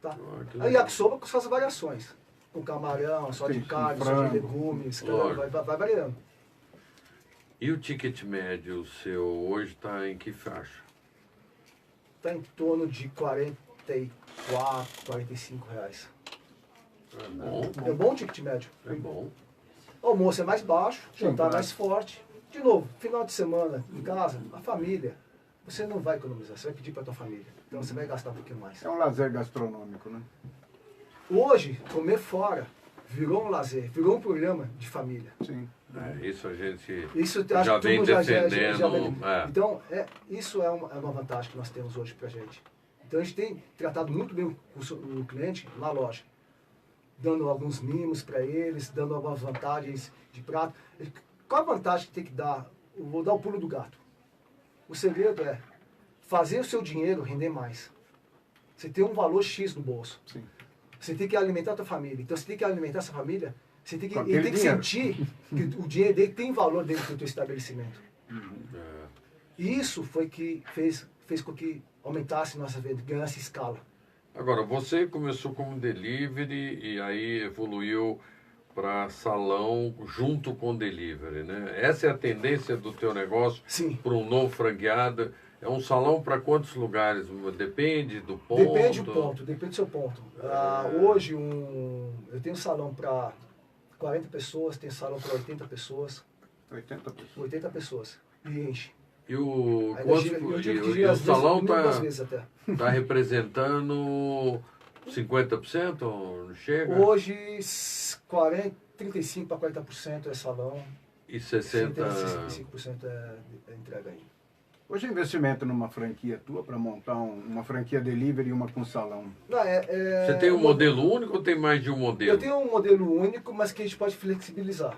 D: Tá? A yakisoba com suas variações. Com camarão, só de carne, só de legumes, vai variando.
B: E o ticket médio seu hoje está em que faixa?
D: Está em torno de 44, 45 reais.
B: É bom.
D: É bom o ticket médio.
B: É bom.
D: O almoço é mais baixo, jantar mais forte. De novo, final de semana, em casa, a família. você não vai economizar, você vai pedir para tua família. Então você vai gastar um pouquinho mais.
C: É um lazer gastronômico, né?
D: Hoje, comer fora virou um lazer, virou um programa de família.
C: Sim.
B: Isso a gente
D: Isso eu acho
B: já
D: que todo
B: vem
D: mundo
B: defendendo.
D: Então, isso é uma vantagem que nós temos hoje pra gente. Então a gente tem tratado muito bem o cliente na loja, dando alguns mimos para eles, dando algumas vantagens de prato. Qual a vantagem que tem que dar? Eu vou dar o pulo do gato. O segredo é fazer o seu dinheiro render mais. Você tem um valor X no bolso.
C: Sim.
D: Você tem que alimentar a tua família. Então você tem que alimentar essa família, você tem que,
C: Com
D: ele
C: aquele
D: tem que
C: dinheiro.
D: sentir que o dinheiro dele tem valor dentro do teu estabelecimento.
B: É.
D: E isso foi que fez com que aumentasse nossa venda, ganhasse escala.
B: Agora, você começou como delivery e aí evoluiu para salão junto com delivery, né? Essa é a tendência do teu negócio
D: Sim.
B: para um novo franqueado. É um salão para quantos lugares? Depende do ponto?
D: Depende do ponto, depende do seu ponto. Hoje eu tenho salão para 40 pessoas, tenho salão para 80 pessoas.
C: 80 pessoas.
D: 80 pessoas. E enche.
B: E o,
D: Ainda
B: quantos,
D: eu tive que
B: e
D: girar
B: o
D: às vezes,
B: salão
D: muitas vezes até.
B: tá representando 50%? Não chega?
D: Hoje, 35 para 40% é salão.
B: E 60%?
D: 65% é entrega aí.
C: Hoje investimento numa franquia tua para montar uma franquia delivery e uma com salão.
D: Não,
B: Você tem um modelo único ou tem mais de um modelo?
D: Eu tenho um modelo único, mas que a gente pode flexibilizar.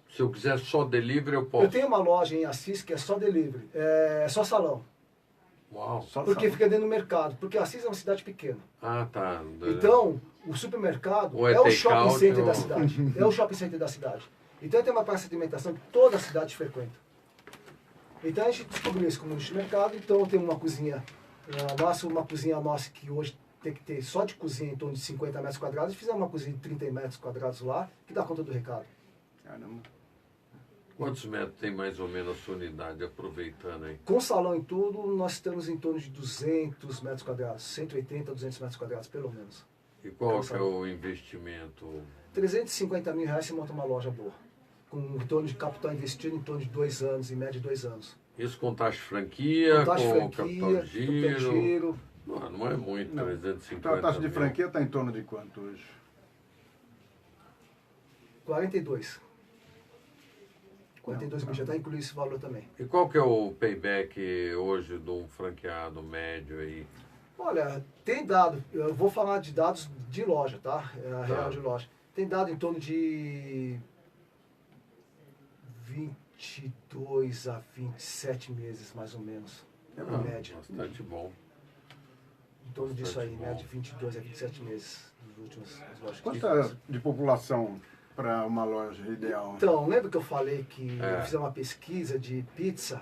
B: Se eu quiser só delivery, eu posso.
D: Eu tenho uma loja em Assis que é só delivery, é só salão.
B: Uau.
C: Só
D: Porque
C: salão.
D: fica dentro do mercado. Porque Assis é uma cidade pequena.
B: Ah, tá.
D: Então, o supermercado
B: Ou é
D: é o shopping
B: take-out
D: center
B: ou-
D: da cidade. É o shopping center da cidade. Então tem uma praça de alimentação que toda a cidade frequenta. Então a gente descobriu isso como nicho de mercado. Então tem uma cozinha uma cozinha nossa que hoje tem que ter só de cozinha em torno de 50 metros quadrados. Fizemos uma cozinha de 30 metros quadrados lá, que dá conta do recado.
C: Caramba.
B: Quantos metros tem mais ou menos a sua unidade, aproveitando aí?
D: Com salão e tudo, nós estamos em torno de 200 metros quadrados, 180, 200 metros quadrados, pelo menos.
B: E qual que é o investimento?
D: 350 mil reais você monta uma loja boa. Com um torno de capital investido em torno de 2 anos, em média 2 anos.
B: Isso com taxa de franquia,
D: taxa de
B: com
D: franquia,
B: capital de
D: capital de giro.
B: Não é muito,
C: Não.
B: 350
C: Então a taxa de
B: mil.
C: franquia está em torno de quanto hoje?
D: 42. 42 mil, já está incluído esse valor também.
B: E qual que é o payback hoje de um franqueado médio aí?
D: Olha, tem dado, eu vou falar de dados de loja, tá? A real
B: Tá.
D: de loja. Tem dado em torno de 22 a 27 meses, mais ou menos. É uma média.
B: Bastante bom.
D: Em torno disso aí,
B: bastante
D: né?
B: bom.
D: De 22 a 27 meses nas últimas lojas.
C: Quanta de população para uma loja ideal?
D: Então, lembra que eu falei que
B: É.
D: eu fiz uma pesquisa de pizza,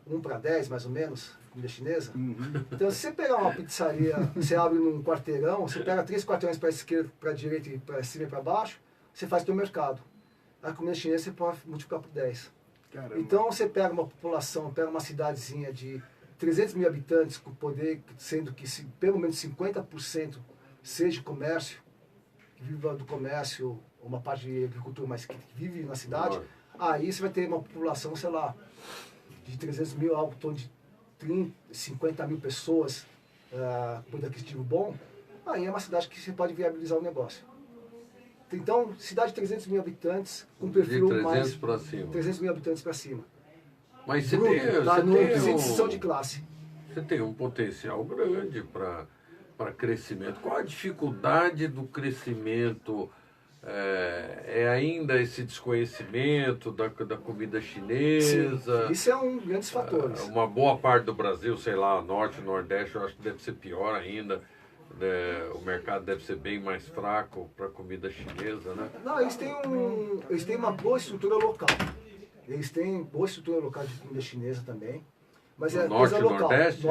D: 1 para 10 mais ou menos, comida chinesa?
C: Uhum.
D: Então, se você pegar uma pizzaria, você abre num quarteirão, você pega 3 quarteirões para a esquerda, para a direita, para cima e para baixo, você faz teu mercado. A comida chinesa você pode multiplicar por 10.
C: Caramba.
D: Então, você pega uma população, pega uma cidadezinha de 300 mil habitantes, com poder, sendo que pelo menos 50% seja comércio, que viva do comércio, uma parte de agricultura, mas que vive na cidade, aí você vai ter uma população, sei lá, de 300 mil, algo em torno de 30, 50 mil pessoas, com poder aquisitivo bom, aí é uma cidade que você pode viabilizar o negócio. Então, cidade de 300 mil habitantes, com
B: De
D: perfil
B: 300
D: mais...
B: para cima.
D: 300 mil habitantes para cima.
B: Mas você
D: Bruto,
B: tem,
D: tá
B: você
D: no
B: tem
D: transição de classe.
B: Você tem um potencial grande para crescimento. Qual a dificuldade do crescimento? É ainda esse desconhecimento da comida chinesa?
D: Sim, isso é um dos grandes fatores.
B: Uma boa parte do Brasil, sei lá, norte, nordeste, eu acho que deve ser pior ainda. O mercado deve ser bem mais fraco para comida chinesa, né?
D: Não, eles têm uma boa estrutura local. Eles têm boa estrutura local de comida chinesa também. Mas
B: No
D: é
B: norte
D: coisa
B: e
D: local.
B: nordeste?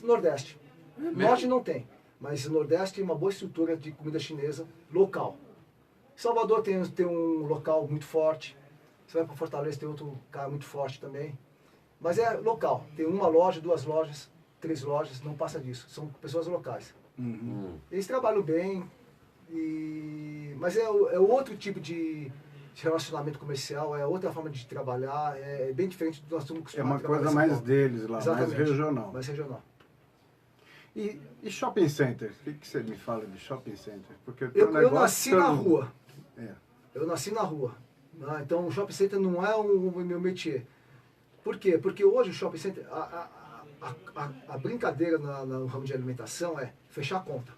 D: Nordeste.
B: mesmo?
D: Norte não tem. Mas o Nordeste tem uma boa estrutura de comida chinesa local. Salvador tem um local muito forte. Você vai para Fortaleza, tem outro cara muito forte também. Mas é local. Tem uma loja, 2 lojas, 3 lojas, não passa disso. São pessoas locais.
C: Uhum.
D: Eles trabalham bem, mas é outro tipo de de relacionamento comercial, é outra forma de trabalhar, é bem diferente do que nós estamos
C: É
D: acostumados
C: uma
D: a trabalhar
C: coisa
D: em São
C: mais
D: Paulo.
C: deles lá,
D: Exatamente.
C: mais regional.
D: Mais regional.
C: E shopping center? O que você me fala de shopping center? Porque
D: Eu nasci na rua.
C: É.
D: Eu nasci na rua. Né? Então o shopping center não é o meu métier. Por quê? Porque hoje o shopping center, a brincadeira no ramo de alimentação é fechar a conta.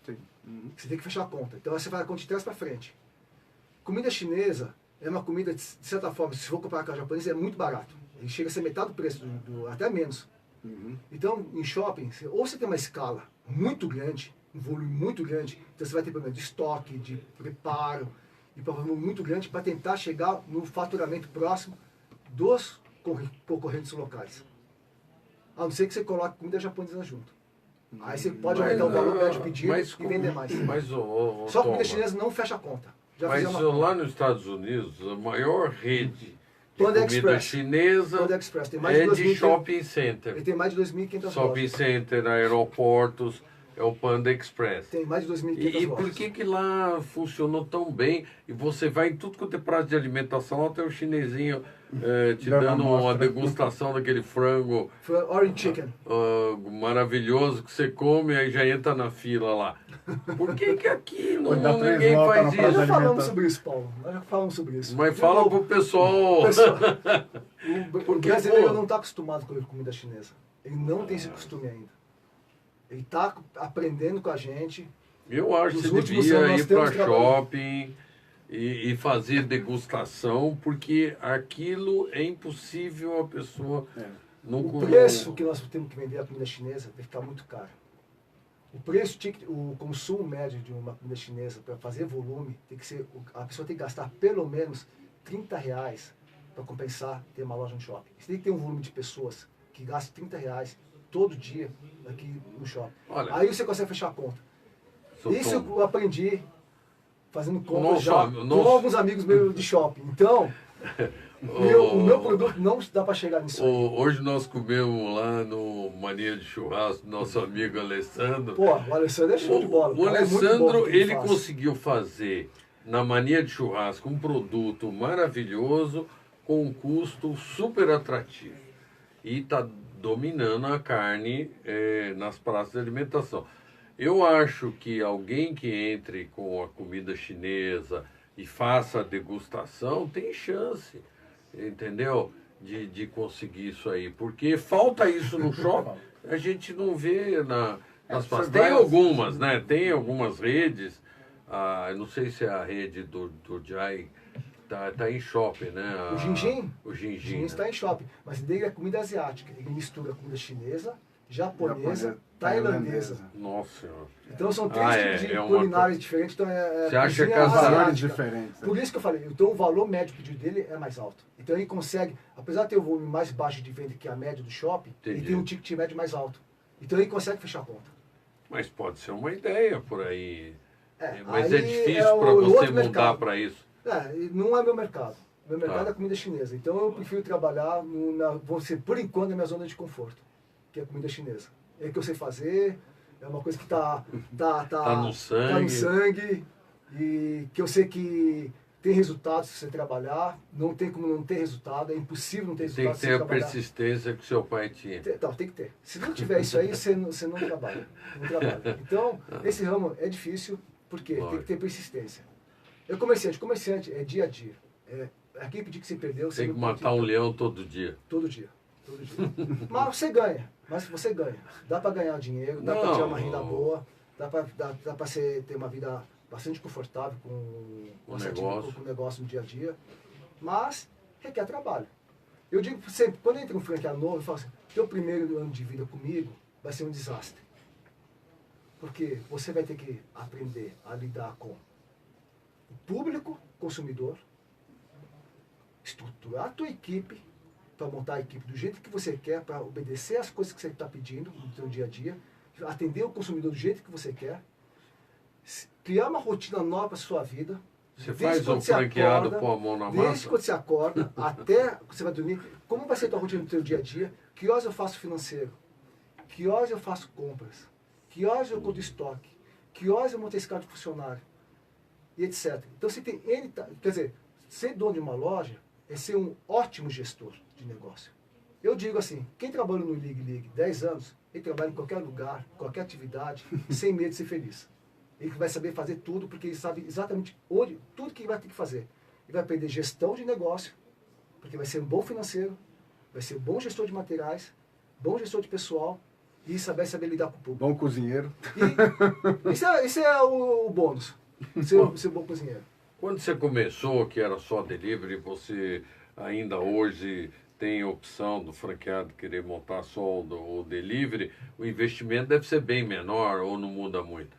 C: Sim. Uhum.
D: Você tem que fechar a conta. Então você vai a conta de trás para frente. Comida chinesa é uma comida, de certa forma, se for comparar com a japonesa, é muito barato. Ele chega a ser metade do preço, até menos.
C: Uhum.
D: Então, em shopping, ou você tem uma escala muito grande, um volume muito grande, então você vai ter problema de estoque, de preparo, e problema muito grande para tentar chegar no faturamento próximo dos concorrentes locais. A não ser que você coloque comida japonesa junto. Aí você pode aumentar o valor médio pedido e vender mais.
B: Mas,
D: Só comida
B: Toma,
D: chinesa não fecha a conta. Já
B: mas
D: fizemos uma
B: lá
D: conta.
B: nos Estados Unidos, a maior rede de
D: Panda
B: comida
D: Express.
B: chinesa
D: Panda Express tem mais de
B: é
D: 2.000
B: de shopping center.
D: Ele tem mais de 2.500
B: Shopping
D: lojas.
B: center, aeroportos, é o Panda Express.
D: Tem mais de 2.500
B: E
D: lojas.
B: por que lá funcionou tão bem? E você vai em tudo quanto é prato de alimentação, lá tem o chinesinho te
C: Dando
B: dando uma
C: amostra.
B: degustação daquele frango
D: Foi Orange Chicken.
B: maravilhoso que você come e aí já entra na fila lá. Por que aqui
C: Ou dá três
B: ninguém
C: voltas
B: faz
C: na
D: Nós
C: praça
B: isso?
D: já falamos
C: alimentação.
D: sobre isso, Paulo. Nós já falamos sobre isso.
B: Mas
D: De
B: fala
D: novo,
B: pro pessoal.
D: o
B: Porque,
D: brasileiro
B: pô,
D: não está acostumado com a comida chinesa. Ele não tem esse costume ainda. Ele está aprendendo com a gente.
B: Eu acho que
D: Nos
B: você
D: últimos
B: devia
D: anos nós
B: ir para
D: temos trabalhado.
B: shopping e fazer degustação, porque aquilo é impossível a pessoa não
D: O
B: comer.
D: preço que nós temos que vender a comida chinesa vai ficar muito caro. O consumo médio de uma comida chinesa para fazer volume, tem que ser, a pessoa tem que gastar pelo menos R$30 para compensar ter uma loja no shopping. Você tem que ter um volume de pessoas que gastam R$30 todo dia aqui no shopping.
B: Olha,
D: Aí você consegue fechar a conta.
B: Seu
D: Isso
B: Tom,
D: eu aprendi fazendo compras
B: nosso
D: já
B: am-
D: com
B: nosso-
D: alguns amigos meus de shopping. Então, o meu produto não dá para chegar nisso aí.
B: Hoje nós comemos lá no Mania de Churrasco, nosso amigo Alessandro.
D: Pô, o Alessandro é show de bola.
B: O
D: cara é muito bom
B: Alessandro,
D: no que
B: ele
D: faz.
B: conseguiu fazer na Mania de Churrasco um produto maravilhoso com um custo super atrativo. E está dominando a carne nas praças de alimentação. Eu acho que alguém que entre com a comida chinesa e faça a degustação tem chance, entendeu? De conseguir isso aí. Porque falta isso no shopping, a gente não vê nas praças.
C: você
B: Tem
C: vai-
B: algumas, né? Tem algumas redes, eu não sei se é a rede do Jai tá em shopping, né?
D: O Jinjin?
B: O
D: O
B: Jinjin.
D: Gin
B: né?
D: está em shopping, mas dele é comida asiática. Ele mistura comida chinesa, japonesa,
C: Japonesa,
D: tailandesa.
C: tailandesa.
B: Nossa Senhora.
D: Então são três tipos de
B: é uma
D: culinárias diferentes. Então
B: Você acha
D: cozinha
B: que as
C: Valores
D: asiática.
C: diferentes.
D: Por isso que eu falei, então o valor médio pedido dele é mais alto. Então ele consegue, apesar de ter o volume mais baixo de venda que a média do shopping, ele
B: Entendi.
D: tem um ticket médio mais alto. Então ele consegue fechar a conta.
B: Mas pode ser uma ideia por aí.
D: É,
B: Mas é
D: aí
B: difícil
D: é o
B: para você
D: outro
B: mudar
D: mercado.
B: para isso.
D: E não é meu mercado. Meu mercado
B: Tá.
D: é comida chinesa. Então eu prefiro trabalhar, por enquanto, na minha zona de conforto, que é a comida chinesa. É que eu sei fazer, é uma coisa que tá
B: no sangue.
D: tá no sangue, e que eu sei que tem resultado se você trabalhar, não tem como não ter resultado, é impossível não ter
B: Tem
D: resultado
B: que
D: se
B: ter
D: você
B: a
D: trabalhar.
B: persistência que seu pai tinha.
D: Tem que ter. Se não tiver isso aí, você não trabalha. Não trabalha. Então, esse ramo é difícil, porque tem
B: Lógico.
D: que ter persistência. Comerciante é dia a dia. Aquele pedir que você perdeu, você
B: Tem que
D: não pode-
B: matar um leão todo dia.
D: Todo dia. Todo dia. Mas você ganha. Mas você ganha. Dá para ganhar dinheiro, dá para
B: Não.
D: ter uma renda boa, dá para você ter uma vida bastante confortável com
B: negócio.
D: o negócio no dia a dia. Mas requer trabalho. Eu digo sempre, quando entra um franqueado novo, eu falo assim, teu primeiro ano de vida comigo vai ser um desastre. Porque você vai ter que aprender a lidar com o público consumidor, estruturar a tua equipe para montar a equipe do jeito que você quer, para obedecer às coisas que você está pedindo no seu dia a dia, atender o consumidor do jeito que você quer, criar uma rotina nova para a sua vida.
B: Você
D: Desde
B: faz
D: quando
B: um
D: você
B: franqueado
D: acorda,
B: pôr a mão na
D: Desde
B: massa?
D: quando você acorda até você vai dormir, como vai ser a tua rotina do teu dia a dia, que horas eu faço financeiro, que horas eu faço compras, que horas eu conto estoque, que horas eu montei escala de funcionário, e etc. Então você tem N, quer dizer, ser dono de uma loja é ser um ótimo gestor de negócio. Eu digo assim, quem trabalha no Ligue 10 anos, ele trabalha em qualquer lugar, qualquer atividade, sem medo de ser feliz. Ele vai saber fazer tudo, porque ele sabe exatamente onde, tudo que ele vai ter que fazer. Ele vai aprender gestão de negócio, porque vai ser um bom financeiro, vai ser um bom gestor de materiais, bom gestor de pessoal, e saber lidar com o público.
C: Bom cozinheiro.
D: E esse é o bônus, ser um bom cozinheiro.
B: Quando você começou, que era só delivery, você ainda hoje tem a opção do franqueado querer montar só o delivery, o investimento deve ser bem menor ou não muda muito?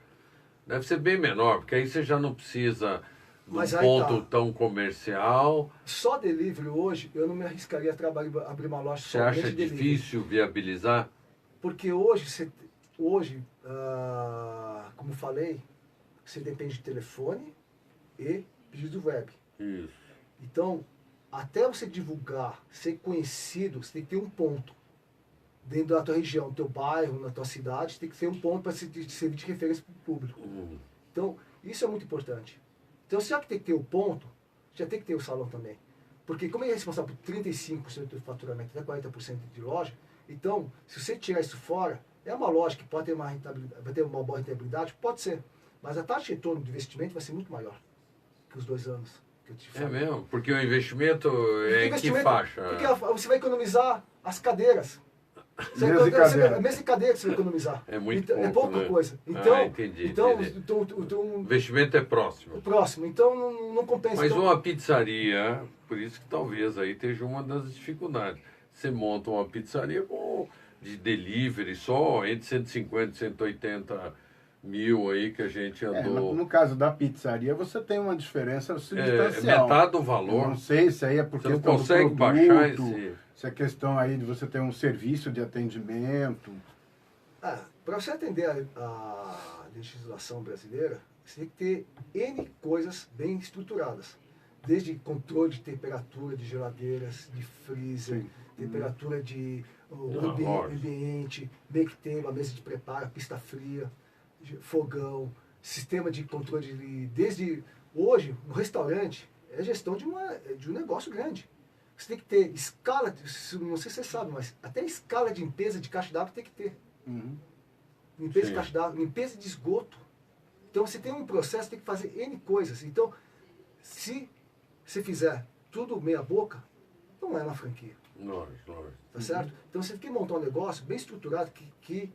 B: Deve ser bem menor, porque aí você já não precisa de um ponto tão comercial.
D: Só delivery hoje, eu não me arriscaria a abrir uma loja
B: Você
D: somente de
B: acha
D: delivery.
B: difícil viabilizar?
D: Porque hoje, como falei, você depende de telefone e pedido web.
B: Isso.
D: Então, até você divulgar, ser conhecido, você tem que ter um ponto. Dentro da tua região, no teu bairro, na tua cidade, tem que ter um ponto para servir de referência para o público. Então, isso é muito importante. Então, já que tem que ter o ponto, já tem que ter o salão também. Porque como ele é responsável por 35% do faturamento, até 40% de loja, então, se você tirar isso fora, é uma loja que pode ter uma rentabilidade, vai ter uma boa rentabilidade, pode ser. Mas a taxa de retorno do investimento vai ser muito maior que os 2 anos que eu te falei.
B: É mesmo? Porque o investimento é em que faixa?
D: Porque você vai economizar as cadeiras. Mesa e cadeira que você vai economizar.
B: É muito
D: então,
B: pouco,
D: é pouca
B: né?
D: coisa. Então,
B: entendi.
D: então
B: O investimento é próximo.
D: Próximo. Então não compensa.
B: Mas
D: então,
B: uma pizzaria, por isso que talvez aí esteja uma das dificuldades. Você monta uma pizzaria de delivery só entre 150 e 180 mil aí que a gente andou.
C: No caso da pizzaria, você tem uma diferença substancial.
B: Metade do valor.
C: Eu não sei se aí é porque
B: você não consegue baixar esse...
C: Se é questão aí de você ter um serviço de atendimento.
D: Para você atender a legislação brasileira, você tem que ter N coisas bem estruturadas. Desde controle de temperatura de geladeiras, de freezer, temperatura de ambiente, make table, a mesa de preparo, pista fria, fogão, sistema de controle desde hoje, no restaurante, é gestão de um negócio grande. Você tem que ter escala, não sei se você sabe, mas até escala de limpeza de caixa d'água tem que ter. Limpeza de caixa d'água, limpeza de esgoto. Então você tem um processo, tem que fazer N coisas. Então, se você fizer tudo meia boca, não é uma franquia.
B: Lógico.
D: Tá certo? Então você tem que montar um negócio bem estruturado que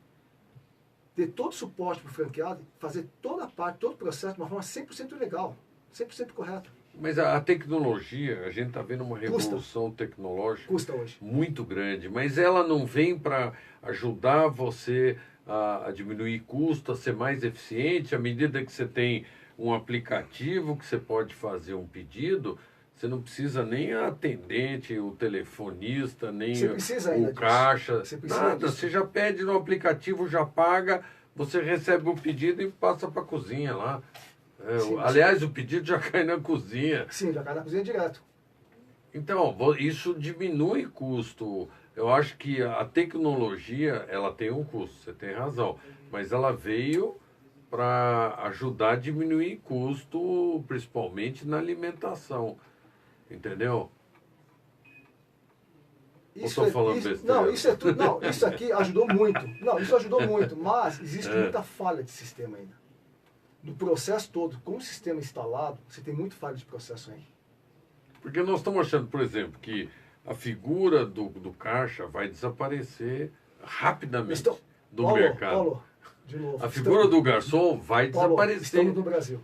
D: dê todo o suporte para o franqueado, fazer toda a parte, todo o processo de uma forma 100% legal, 100% correta.
B: Mas a tecnologia, a gente está vendo uma revolução tecnológica muito grande, mas ela não vem para ajudar você a diminuir custo, a ser mais eficiente. À medida que você tem um aplicativo que você pode fazer um pedido, você não precisa nem a atendente, o telefonista, nem o caixa, nada. Você já pede no aplicativo, já paga, você recebe o pedido e passa para a cozinha lá. Aliás, o pedido já cai na cozinha.
D: Sim, já cai na cozinha direto.
B: Então, isso diminui custo. Eu acho que a tecnologia, ela tem um custo, você tem razão. Mas ela veio para ajudar a diminuir custo, principalmente na alimentação. Entendeu? Ou estou falando besteira?
D: Não, isso é tudo. Não, isso aqui ajudou muito. Não, isso ajudou muito, mas existe muita falha de sistema ainda. No processo todo, com o sistema instalado, você tem muito falha de processo aí.
B: Porque nós estamos achando, por exemplo, que a figura do caixa vai desaparecer rapidamente do mercado.
D: Paulo, de novo.
B: A figura do garçom vai desaparecer.
D: Estamos no Brasil.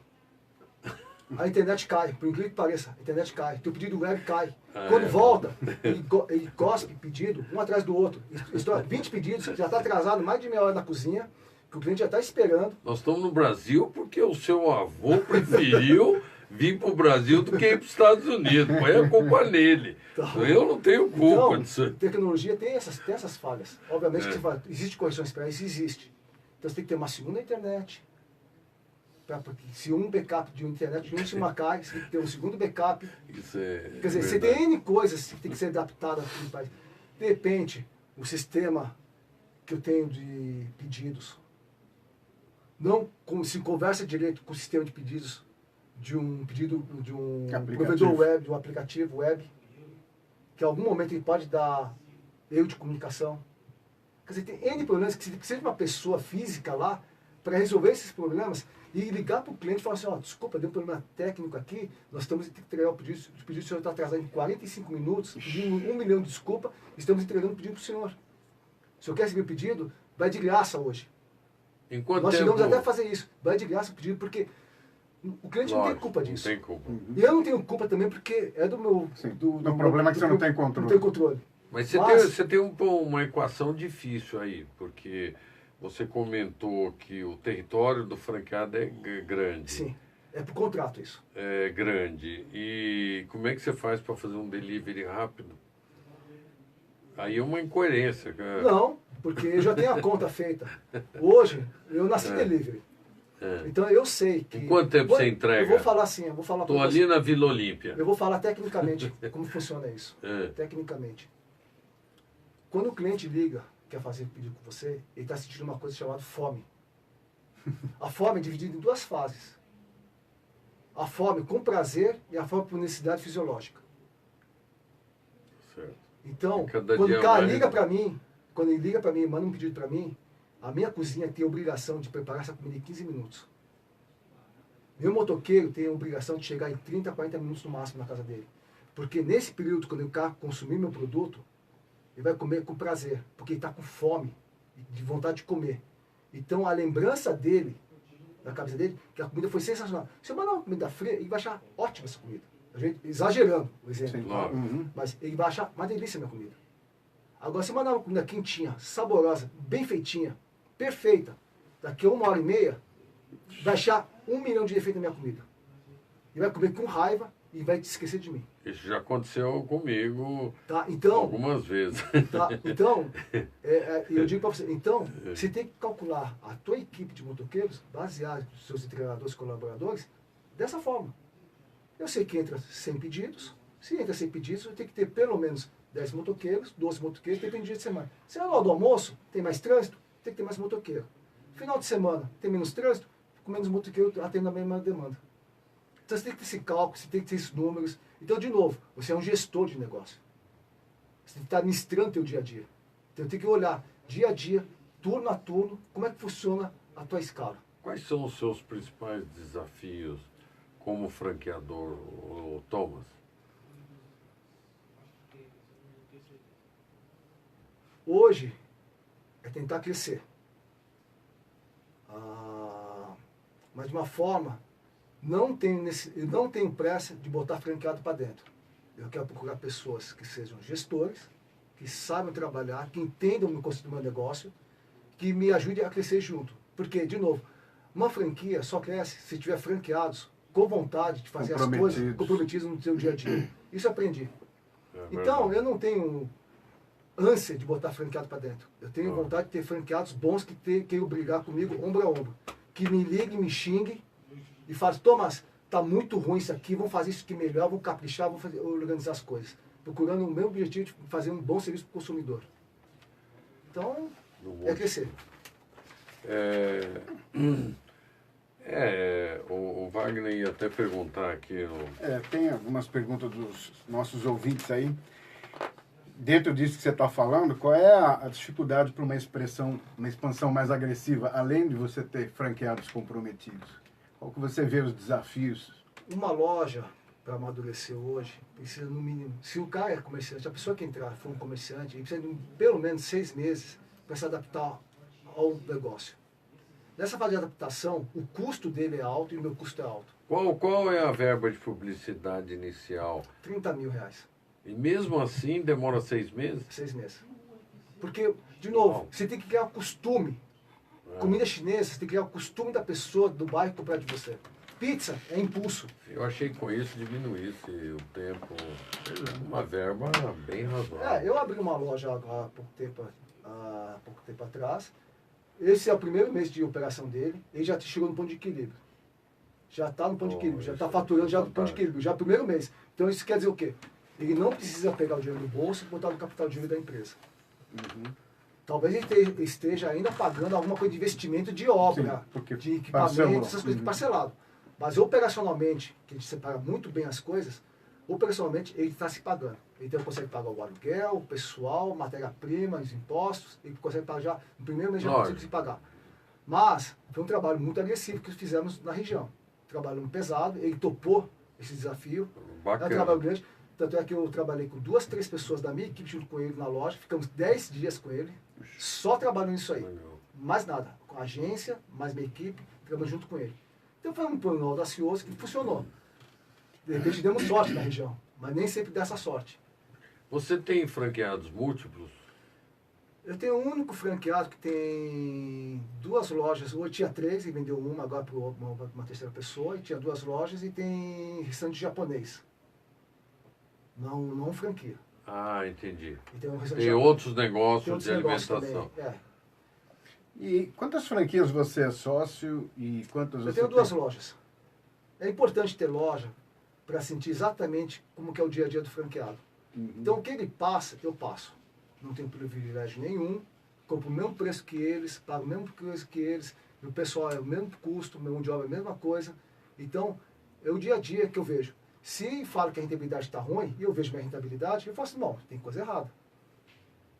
D: A internet cai, por incrível que pareça, a internet cai, teu pedido web cai. Quando volta, ele cospe pedido, um atrás do outro. 20 pedidos, já está atrasado mais de meia hora na cozinha, que o cliente já está esperando.
B: Nós estamos no Brasil porque o seu avô preferiu vir para o Brasil do que ir para os Estados Unidos. Põe a culpa nele. Então, eu não tenho culpa disso.
D: Tecnologia tem essas falhas. Obviamente que existe correções para isso, existe. Então você tem que ter uma segunda internet. Porque se um backup de uma internet de uma cai, você tem que ter um segundo backup. Quer dizer, você tem N coisas que tem que ser adaptadas aqui no país. De repente, o sistema que eu tenho de pedidos não se conversa direito com o sistema de pedidos de um pedido de um
C: Aplicativo.
D: provedor web, de um aplicativo web, que em algum momento ele pode dar erro de comunicação. Quer dizer, tem N problemas que você precisa de uma pessoa física lá para resolver esses problemas e ligar para o cliente e falar assim, ó, desculpa, deu um problema técnico aqui, nós estamos que entregar o pedido do senhor está atrasado em 45 minutos, pedindo 1 milhão de desculpa, estamos entregando o pedido para o senhor. Se o senhor quer receber o pedido, vai de graça hoje.
B: Em quanto
D: Nós
B: tempo?
D: chegamos até a fazer isso, vai de graça o pedido, porque o cliente não tem culpa disso.
B: Não tem culpa.
D: E eu não tenho culpa também, porque é do meu...
C: Sim, do problema que você não tem controle.
D: Não tem controle.
B: Mas
D: Mas-
B: você tem uma equação difícil aí, porque você comentou que o território do franqueado é grande.
D: Sim, é por contrato isso.
B: É grande. E como é que você faz para fazer um delivery rápido? Aí é uma incoerência, cara.
D: Não, porque eu já tenho a conta feita. Hoje, eu nasci delivery.
B: É.
D: Então eu sei que...
B: Em quanto tempo você entrega?
D: Eu vou falar assim, eu vou falar
B: Tô
D: pra
B: ali
D: você.
B: na Vila Olímpia.
D: Eu vou falar tecnicamente como funciona isso.
B: É.
D: Tecnicamente. Quando o cliente liga, quer fazer pedido com você, ele está sentindo uma coisa chamada fome. A fome é dividida em 2 fases. A fome com prazer e a fome por necessidade fisiológica.
B: Certo.
D: Então,
B: Cada
D: quando
B: dia
D: o cara
B: mais.
D: liga para mim, quando ele liga para mim e manda um pedido para mim, a minha cozinha tem a obrigação de preparar essa comida em 15 minutos. Meu motoqueiro tem a obrigação de chegar em 30, 40 minutos no máximo na casa dele. Porque nesse período, quando o cara consumir meu produto, ele vai comer com prazer, porque ele está com fome, de vontade de comer. Então a lembrança dele, na cabeça dele, que a comida foi sensacional. Se eu mandar uma comida fria, ele vai achar ótima essa comida. A gente, exagerando o exemplo.
C: Sim,
B: Claro.
D: Mas ele vai achar uma delícia a minha comida. Agora, se eu mandar uma comida quentinha, saborosa, bem feitinha, perfeita, daqui a 1h30, vai achar 1 milhão de defeitos na minha comida. E vai comer com raiva e vai te esquecer de mim.
B: Isso já aconteceu comigo
D: Tá? Então,
B: algumas vezes.
D: tá? Então eu digo para você, então, você tem que calcular a tua equipe de motoqueiros, baseada nos seus treinadores e colaboradores, dessa forma. Eu sei que entra 100 pedidos, se entra 100 pedidos, eu tenho que ter pelo menos 10 motoqueiros, 12 motoqueiros, depende do dia de semana. Se é na hora do almoço, tem mais trânsito, tem que ter mais motoqueiro. Final de semana, tem menos trânsito, com menos motoqueiro, atendo a mesma demanda. Então você tem que ter esse cálculo, você tem que ter esses números. Então, de novo, você é um gestor de negócio. Você tem que estar administrando o teu dia a dia. Então tem que olhar dia a dia, turno a turno, como é que funciona a tua escala.
B: Quais são os seus principais desafios como franqueador, ô, Thomas?
D: Hoje é tentar crescer. Mas de uma forma, eu não tenho pressa de botar franqueado para dentro. Eu quero procurar pessoas que sejam gestores, que saibam trabalhar, que entendam o conceito do meu negócio, que me ajudem a crescer junto. Porque, de novo, uma franquia só cresce se tiver franqueados com vontade de fazer as coisas comprometidos no seu dia a dia. Isso eu aprendi. Então, eu não tenho ânsia de botar franqueado para dentro. Eu tenho vontade de ter franqueados bons que queiram brigar comigo ombro a ombro. Que me liguem, me xinguem e falem, Thomas, tá muito ruim isso aqui, vamos fazer isso aqui melhor, vamos caprichar, vamos organizar as coisas. Procurando o meu objetivo de fazer um bom serviço para o consumidor. Então, é crescer.
B: O Wagner ia até perguntar aqui.
C: Tem algumas perguntas dos nossos ouvintes aí. Dentro disso que você está falando, qual é a dificuldade para uma expansão mais agressiva, além de você ter franqueados comprometidos? Qual que você vê os desafios?
D: Uma loja, para amadurecer hoje, precisa no mínimo, se o cara é comerciante, a pessoa que entrar for um comerciante, ele precisa de pelo menos 6 meses para se adaptar ao negócio. Nessa fase de adaptação, o custo dele é alto e o meu custo é alto.
B: Qual é a verba de publicidade inicial?
D: R$30 mil.
B: E mesmo assim demora 6 meses?
D: 6 meses. Porque, de novo, você tem que criar um costume. Comida chinesa, você tem que criar o costume da pessoa do bairro comprar de você. Pizza é impulso.
B: Eu achei que com isso diminuísse o tempo. Uma verba bem razoável.
D: Eu abri uma loja há pouco tempo atrás. Esse é o primeiro mês de operação dele. Ele já chegou no ponto de equilíbrio. Já está no ponto de equilíbrio. Já está faturando já no ponto de equilíbrio. Já é o primeiro mês. Então isso quer dizer o quê? Ele não precisa pegar o dinheiro no bolso e botar no capital de giro da empresa. Talvez ele esteja ainda pagando alguma coisa de investimento de obra,
C: Sim, porque
D: de equipamento,
C: parcelou.
D: essas coisas parcelado. Mas operacionalmente, que a gente separa muito bem as coisas, operacionalmente ele está se pagando. Então ele consegue pagar o aluguel, o pessoal, matéria-prima, os impostos, ele consegue pagar já, no primeiro mês já consegue se pagar. Mas foi um trabalho muito agressivo que fizemos na região. Trabalho pesado, ele topou esse desafio.
B: Bacana.
D: É um trabalho grande. Tanto é que eu trabalhei com 2, 3 pessoas da minha equipe junto com ele na loja, ficamos 10 dias com ele, só trabalhando nisso aí.
B: Legal.
D: Mais nada. Com a agência, mais minha equipe, ficamos junto com ele. Então foi um plano audacioso que funcionou. De repente demos sorte na região, mas nem sempre dá essa sorte.
B: Você tem franqueados múltiplos?
D: Eu tenho um único franqueado que tem 2 lojas, hoje tinha 3 e vendeu uma agora para uma terceira pessoa, e tinha 2 lojas e tem restaurante japonês. Não franquia.
B: Ah, entendi.
D: E tem um restaurante
B: Tem
D: japonês.
B: outros
D: Tem
B: negócios
D: outros
B: de
D: negócios
B: alimentação.
D: também. É.
C: E quantas franquias você é sócio e quantas
D: Eu
C: você
D: tenho 2
C: tem?
D: lojas. É importante ter loja para sentir exatamente como que é o dia a dia do franqueado. Então o que ele passa, eu passo. Não tenho privilégio nenhum, compro o mesmo preço que eles, pago o mesmo preço que eles, meu pessoal é o mesmo custo, meu mão de obra é a mesma coisa. Então, é o dia a dia que eu vejo. Se falo que a rentabilidade está ruim e eu vejo minha rentabilidade, eu falo assim, não, tem coisa errada.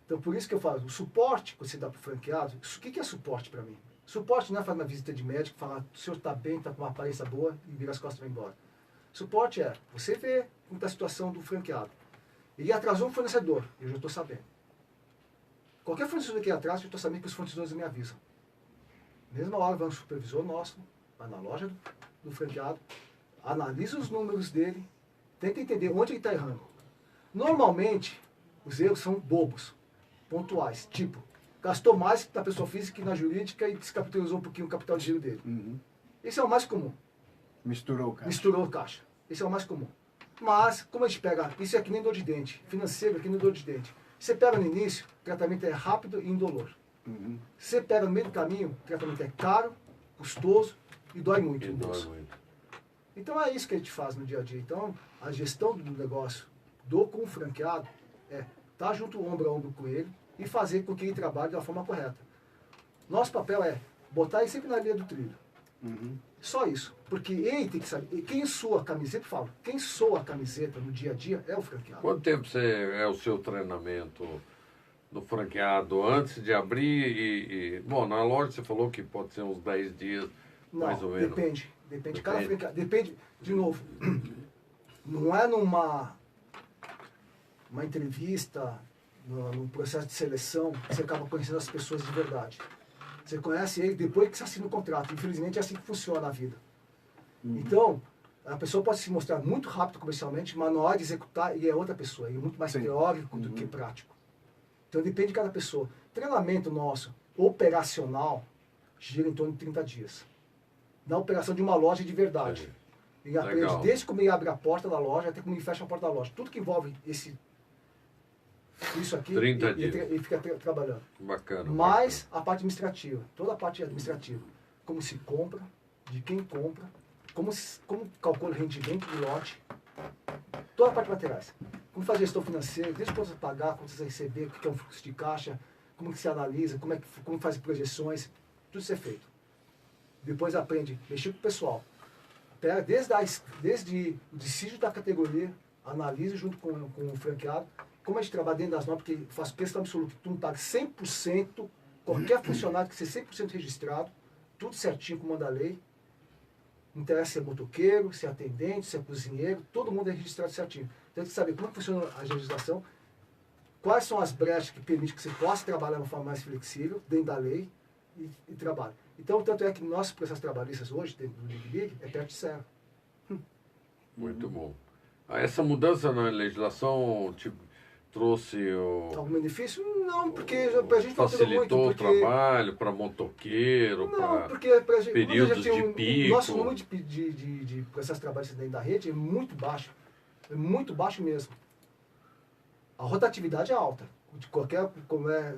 D: Então, por isso que eu falo, o suporte que você dá para o franqueado, o que é suporte para mim? Suporte não é fazer uma visita de médico, falar, o senhor está bem, está com uma aparência boa e virar as costas e vai embora. Suporte é você ver como está a situação do franqueado. Ele atrasou um fornecedor, eu já estou sabendo. Qualquer fornecedor que atrasa, eu estou sabendo que os fornecedores me avisam. Mesma hora, vai um supervisor nosso, vai na loja do franqueado, analisa os números dele, tenta entender onde ele está errando. Normalmente, os erros são bobos, pontuais, tipo, gastou mais na pessoa física que na jurídica e descapitalizou um pouquinho o capital de giro dele. Esse é o mais comum.
C: Misturou, cara.
D: Misturou o caixa. Esse é o mais comum. Mas, como a gente pega, isso é que nem dor de dente, financeiro é que nem dor de dente. Você pega no início, o tratamento é rápido e indolor. Você pega no meio do caminho, o tratamento é caro, custoso e dói muito no bolso. Então é isso que a gente faz no dia a dia. Então, a gestão do negócio com o franqueado é estar junto ombro a ombro com ele e fazer com que ele trabalhe da forma correta. Nosso papel é botar ele sempre na linha do trilho. Só isso. Porque ele tem que saber. Quem soa a camiseta, eu falo, quem soa a camiseta no dia a dia é o franqueado.
B: Quanto tempo é o seu treinamento do franqueado antes de abrir? Bom, na loja você falou que pode ser uns 10 dias, mais ou menos.
D: Depende. Cada franqueado. Depende, de novo, não é numa entrevista, num processo de seleção, que você acaba conhecendo as pessoas de verdade. Você conhece ele depois que você assina o contrato. Infelizmente é assim que funciona a vida. Então, a pessoa pode se mostrar muito rápido comercialmente, mas na hora de executar, ele é outra pessoa. Ele é muito mais teórico do que prático. Então depende de cada pessoa. Treinamento nosso, operacional, gira em torno de 30 dias. Na operação de uma loja de verdade. Ele aprende desde como ele abre a porta da loja até como ele fecha a porta da loja. Tudo que envolve isso aqui,
B: 30 dias.
D: Ele fica trabalhando.
B: Bacana.
D: Mais a parte administrativa, toda a parte administrativa. Como se compra, de quem compra, como calcula o rendimento do lote, toda a parte de materiais. Como fazer gestão financeira, desde quanto você pagar, quanto você receber, o que é um fluxo de caixa, como que se analisa, como faz projeções, tudo isso é feito. Depois aprende a mexer com o pessoal. Pega desde o dissídio da categoria, analisa junto com o franqueado, como a gente trabalha dentro das normas, porque eu faço questão absoluta, tu não paga 100%, qualquer funcionário que seja 100% registrado, tudo certinho como manda a lei. Não interessa se é motoqueiro, se é atendente, se é cozinheiro, todo mundo é registrado certinho. Então, tem que saber como é que funciona a legislação, quais são as brechas que permitem que você possa trabalhar de uma forma mais flexível, dentro da lei, e trabalhe. Então, tanto é que nossos processos trabalhistas hoje, dentro do Big é perto de zero.
B: Muito bom. Essa mudança na legislação trouxe
D: algum benefício? Não, porque a gente
B: facilitou o trabalho para motoqueiro, para períodos de pico.
D: O nosso número de processos trabalhistas dentro da rede é muito baixo. É muito baixo mesmo. A rotatividade é alta. De qualquer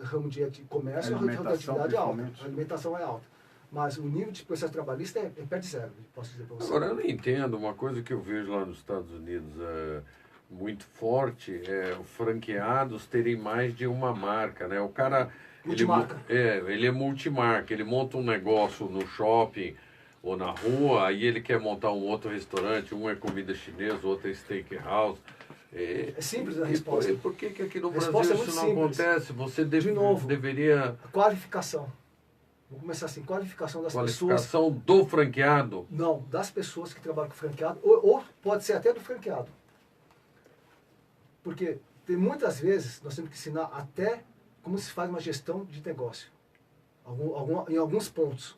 D: ramo de comércio, a rotatividade é alta. A alimentação é alta. Mas o nível de processo trabalhista é perto de zero, posso dizer para você.
B: Agora, eu não entendo, uma coisa que eu vejo lá nos Estados Unidos muito forte é os franqueados terem mais de uma marca, né? O cara, ele é multimarca, ele monta um negócio no shopping ou na rua, aí ele quer montar um outro restaurante, um é comida chinesa, outro é steakhouse.
D: É simples a resposta.
B: Por que aqui no
D: A resposta
B: Brasil
D: é
B: isso
D: muito
B: não
D: simples.
B: acontece? Você
D: De novo.
B: deveria...
D: A qualificação. Vou começar assim, qualificação das pessoas.
B: Qualificação do franqueado.
D: Não, das pessoas que trabalham com franqueado, ou pode ser até do franqueado. Porque tem muitas vezes nós temos que ensinar até como se faz uma gestão de negócio. Em alguns pontos.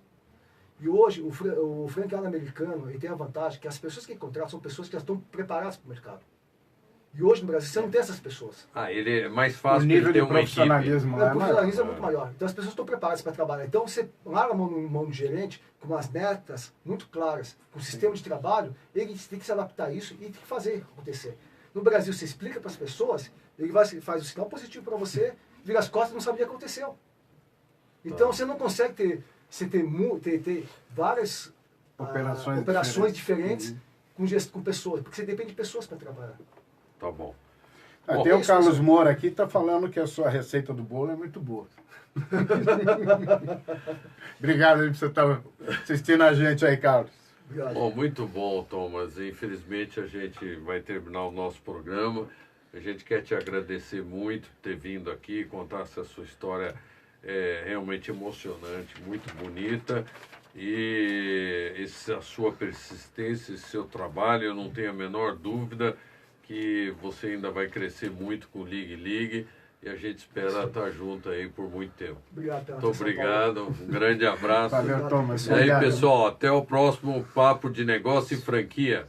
D: E hoje o franqueado americano ele tem a vantagem que as pessoas que contratam são pessoas que já estão preparadas para o mercado. E hoje no Brasil você não tem essas pessoas.
B: Ele é mais
C: O
B: fácil
C: nível
B: ele ter
C: de
B: uma equipe.
C: profissionalismo
D: O
C: lá é maior.
D: profissionalismo é muito maior. Então as pessoas estão preparadas para trabalhar. Então você larga a mão do gerente com umas metas muito claras, com um sistema de trabalho, ele tem que se adaptar a isso e tem que fazer acontecer. No Brasil você explica para as pessoas, ele faz o sinal positivo para você, vira as costas e não sabe o que aconteceu. Então você não consegue ter várias operações diferentes com pessoas, porque você depende de pessoas para trabalhar.
B: Tá bom.
C: Tem o Carlos Moura aqui, está falando que a sua receita do bolo é muito boa. Obrigado aí por você estar assistindo a gente aí, Carlos.
D: Obrigado.
B: Bom, muito bom, Thomas. Infelizmente a gente vai terminar o nosso programa. A gente quer te agradecer muito por ter vindo aqui, contar essa sua história realmente emocionante, muito bonita. E a sua persistência, esse seu trabalho, eu não tenho a menor dúvida que você ainda vai crescer muito com o Ligue Ligue e a gente espera estar junto aí por muito tempo.
D: Obrigado pela
B: Muito
D: atenção,
B: obrigado, um grande abraço.
C: Valeu, Thomas.
B: E aí,
C: Obrigado.
B: pessoal, até o próximo Papo de Negócio e Franquia.